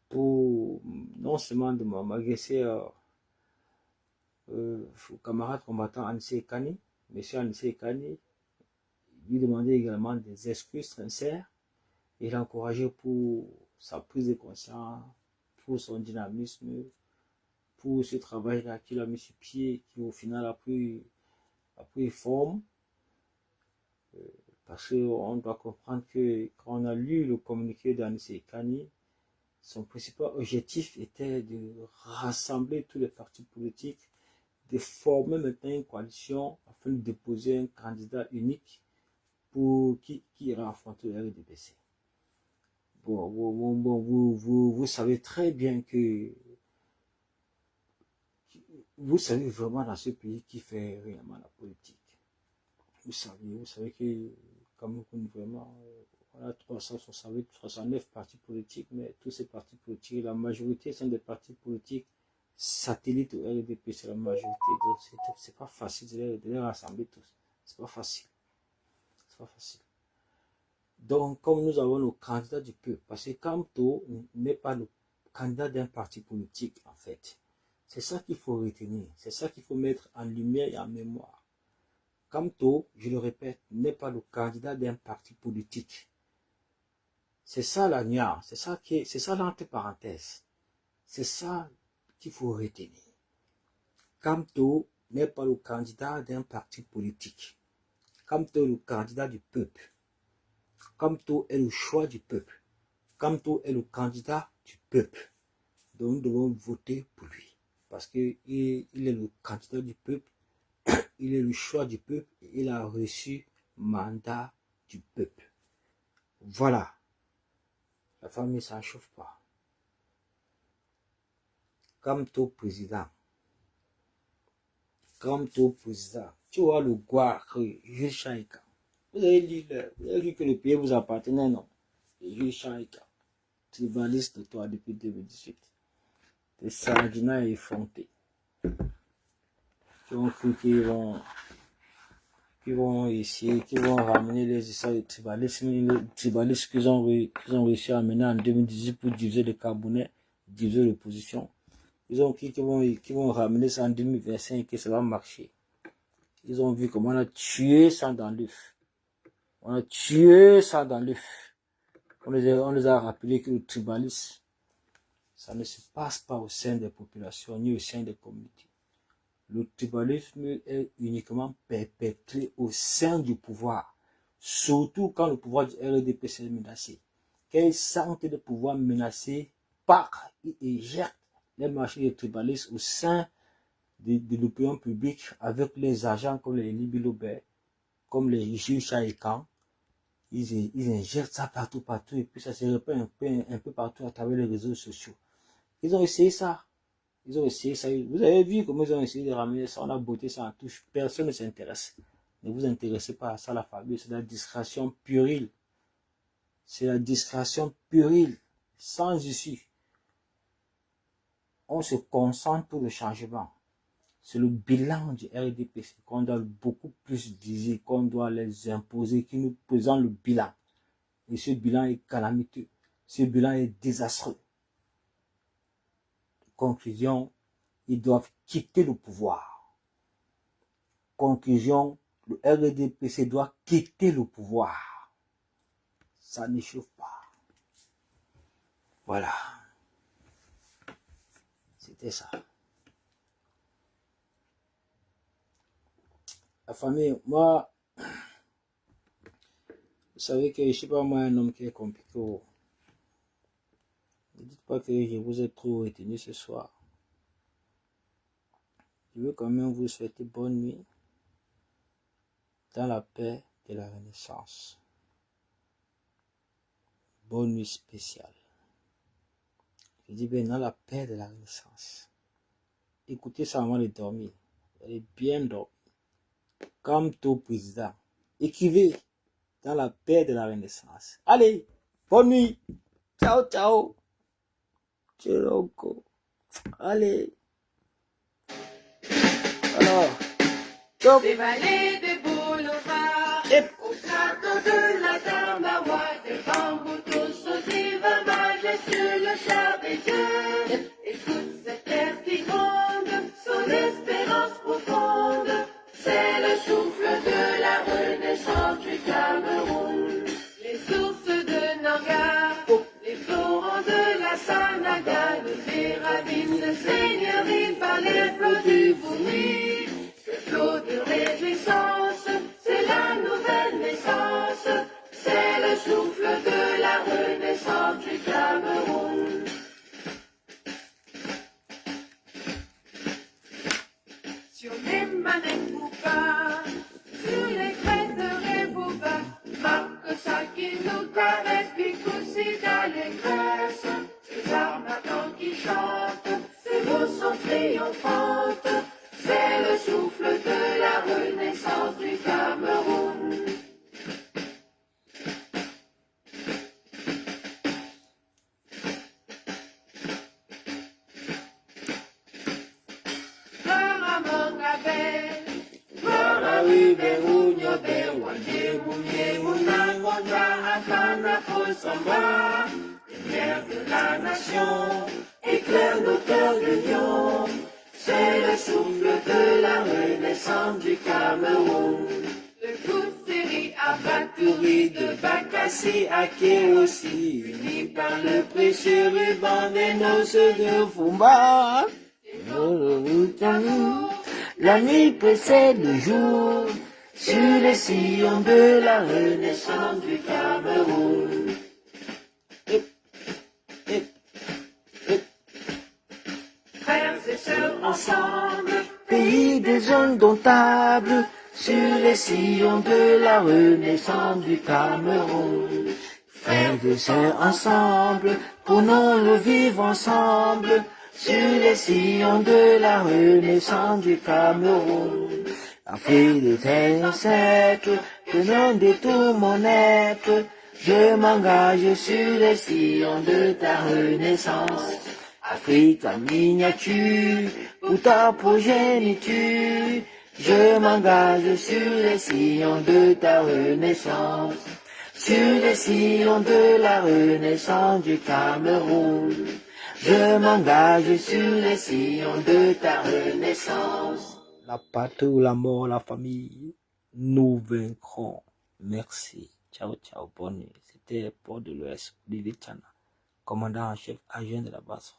pour non seulement de m'adresser au camarade combattant Anissé Kani, monsieur Anissé Kani, lui demander également des excuses sincères et l'encourager pour sa prise de conscience, pour son dynamisme, pour ce travail-là qu'il a mis sur pied, qui au final a pris forme. Parce qu'on doit comprendre que quand on a lu le communiqué d'Anissé Kani, son principal objectif était de rassembler tous les partis politiques, de former maintenant une coalition afin de déposer un candidat unique pour qui ira affronter le RDPC. Bon, vous savez très bien que vous savez vraiment dans ce pays qui fait réellement la politique. Vous savez que comme vraiment, on a 309 partis politiques, mais tous ces partis politiques, la majorité sont des partis politiques satellites au RDP, c'est la majorité. Donc c'est pas facile de les rassembler tous. C'est pas facile. C'est pas facile. Donc, comme nous avons le candidat du peuple, parce que Kamto n'est pas le candidat d'un parti politique, en fait. C'est ça qu'il faut retenir. C'est ça qu'il faut mettre en lumière et en mémoire. Kamto, je le répète, n'est pas le candidat d'un parti politique. C'est ça la nuance. C'est ça l'entre parenthèse. C'est ça qu'il faut retenir. Kamto n'est pas le candidat d'un parti politique. Kamto est le candidat du peuple. Kamto est le choix du peuple. Kamto est le candidat du peuple. Donc nous devons voter pour lui. Parce qu'il est le candidat du peuple, il est le choix du peuple et il a reçu mandat du peuple. Voilà. La famille ne s'en chauffe pas. Kamto président. Kamto président. Tu vois le Gouar, Jules Chaïka. Vous avez dit que le pays vous appartenait, non? Jules Chaïka. Tribaliste de toi depuis 2018. Des sardinats effrontés. Qui ont cru qu'ils vont essayer, qu'ils vont ramener les histoires de tribalisme, le tribalisme qu'ils ont réussi à amener en 2018 pour diviser le Camerounais, diviser l'opposition. Ils ont cru qu'ils vont ramener ça en 2025 et que ça va marcher. Ils ont vu comment on a tué ça dans l'œuf. On a tué ça dans l'œuf. On les a rappelé que le tribalisme, ça ne se passe pas au sein des populations ni au sein des communautés. Le tribalisme est uniquement perpétré au sein du pouvoir, surtout quand le pouvoir du RDP est menacé. Quand ils sentent le pouvoir menacé, ils éjectent les machines de tribalisme au sein de l'opinion publique avec les agents comme les Libilobé, comme les Jules Chaïkan. Ils injectent ça partout et puis ça se répand un peu partout à travers les réseaux sociaux. Ils ont essayé ça. Vous avez vu comment ils ont essayé de ramener ça. On a botté ça en touche. Personne ne s'intéresse. Ne vous intéressez pas à ça, la famille. C'est la distraction puérile. C'est la distraction puérile. Sans issue. On se concentre pour le changement. C'est le bilan du RDPC qu'on doit beaucoup plus viser, qu'on doit les imposer, qui nous présentent le bilan. Et ce bilan est calamiteux. Ce bilan est désastreux. Conclusion, ils doivent quitter le pouvoir. Conclusion, le RDPC doit quitter le pouvoir. Ça n'échauffe pas. Voilà. C'était ça. La famille, moi, vous savez que je ne suis pas moi un homme qui est compliqué. Ne dites pas que je vous ai trop retenu ce soir. Je veux quand même vous souhaiter bonne nuit dans la paix de la Renaissance. Bonne nuit spéciale. Je dis bien dans la paix de la Renaissance. Écoutez ça avant de dormir. Vous allez bien dormir. Comme tout président. Écrivez dans la paix de la Renaissance. Allez, bonne nuit. Ciao, ciao. Allez. Des vallées, des boulevards, au château de la Damawa, des bambous tous aux images sur le char des dieux. Et toute cette terre qui gronde, son espérance profonde, c'est le souffle de la renaissance du Cameroun. Les sources de Nanga, les torrents de la Sanaga, les ravines de seigneurie par les flots du Bouri. Ce flot de réjouissance, c'est la nouvelle naissance, c'est le souffle de la renaissance du Cameroun. Sur les manettes Bouba, sur les crêtes de Rebouba, marque ça qui nous caresse, Bikoussi d'allégresse. Ces armatans qui chantent, ces mots sont triomphantes, c'est le souffle de la renaissance du Cameroun. Lumière de la nation, éclaire nos cœurs de lion, c'est le souffle de la renaissance du Cameroun. Le Kousseri à Batouri, de Bakassi à Kéossi, unis par le précieux ruban des noces de Fumba. La nuit précède le jour, sur les sillons de la renaissance du Cameroun. Frères et sœurs ensemble, pays des indomptables, sur les sillons de la renaissance du Cameroun. Frères et sœurs ensemble, prenons-le vivre ensemble, sur les sillons de la renaissance du Cameroun. Afrique de tes ancêtres, que non détourne mon être, je m'engage sur les sillons de ta renaissance. Afrique en miniature, pour ta progéniture, je m'engage sur les sillons de ta renaissance. Sur les sillons de la renaissance du Cameroun, je m'engage sur les sillons de ta renaissance. La patrie ou la mort, la famille, nous vaincrons. Merci. Ciao, ciao, bonne nuit. C'était Port de l'Ouest, Olivier Tchana, commandant en chef adjoint de la base.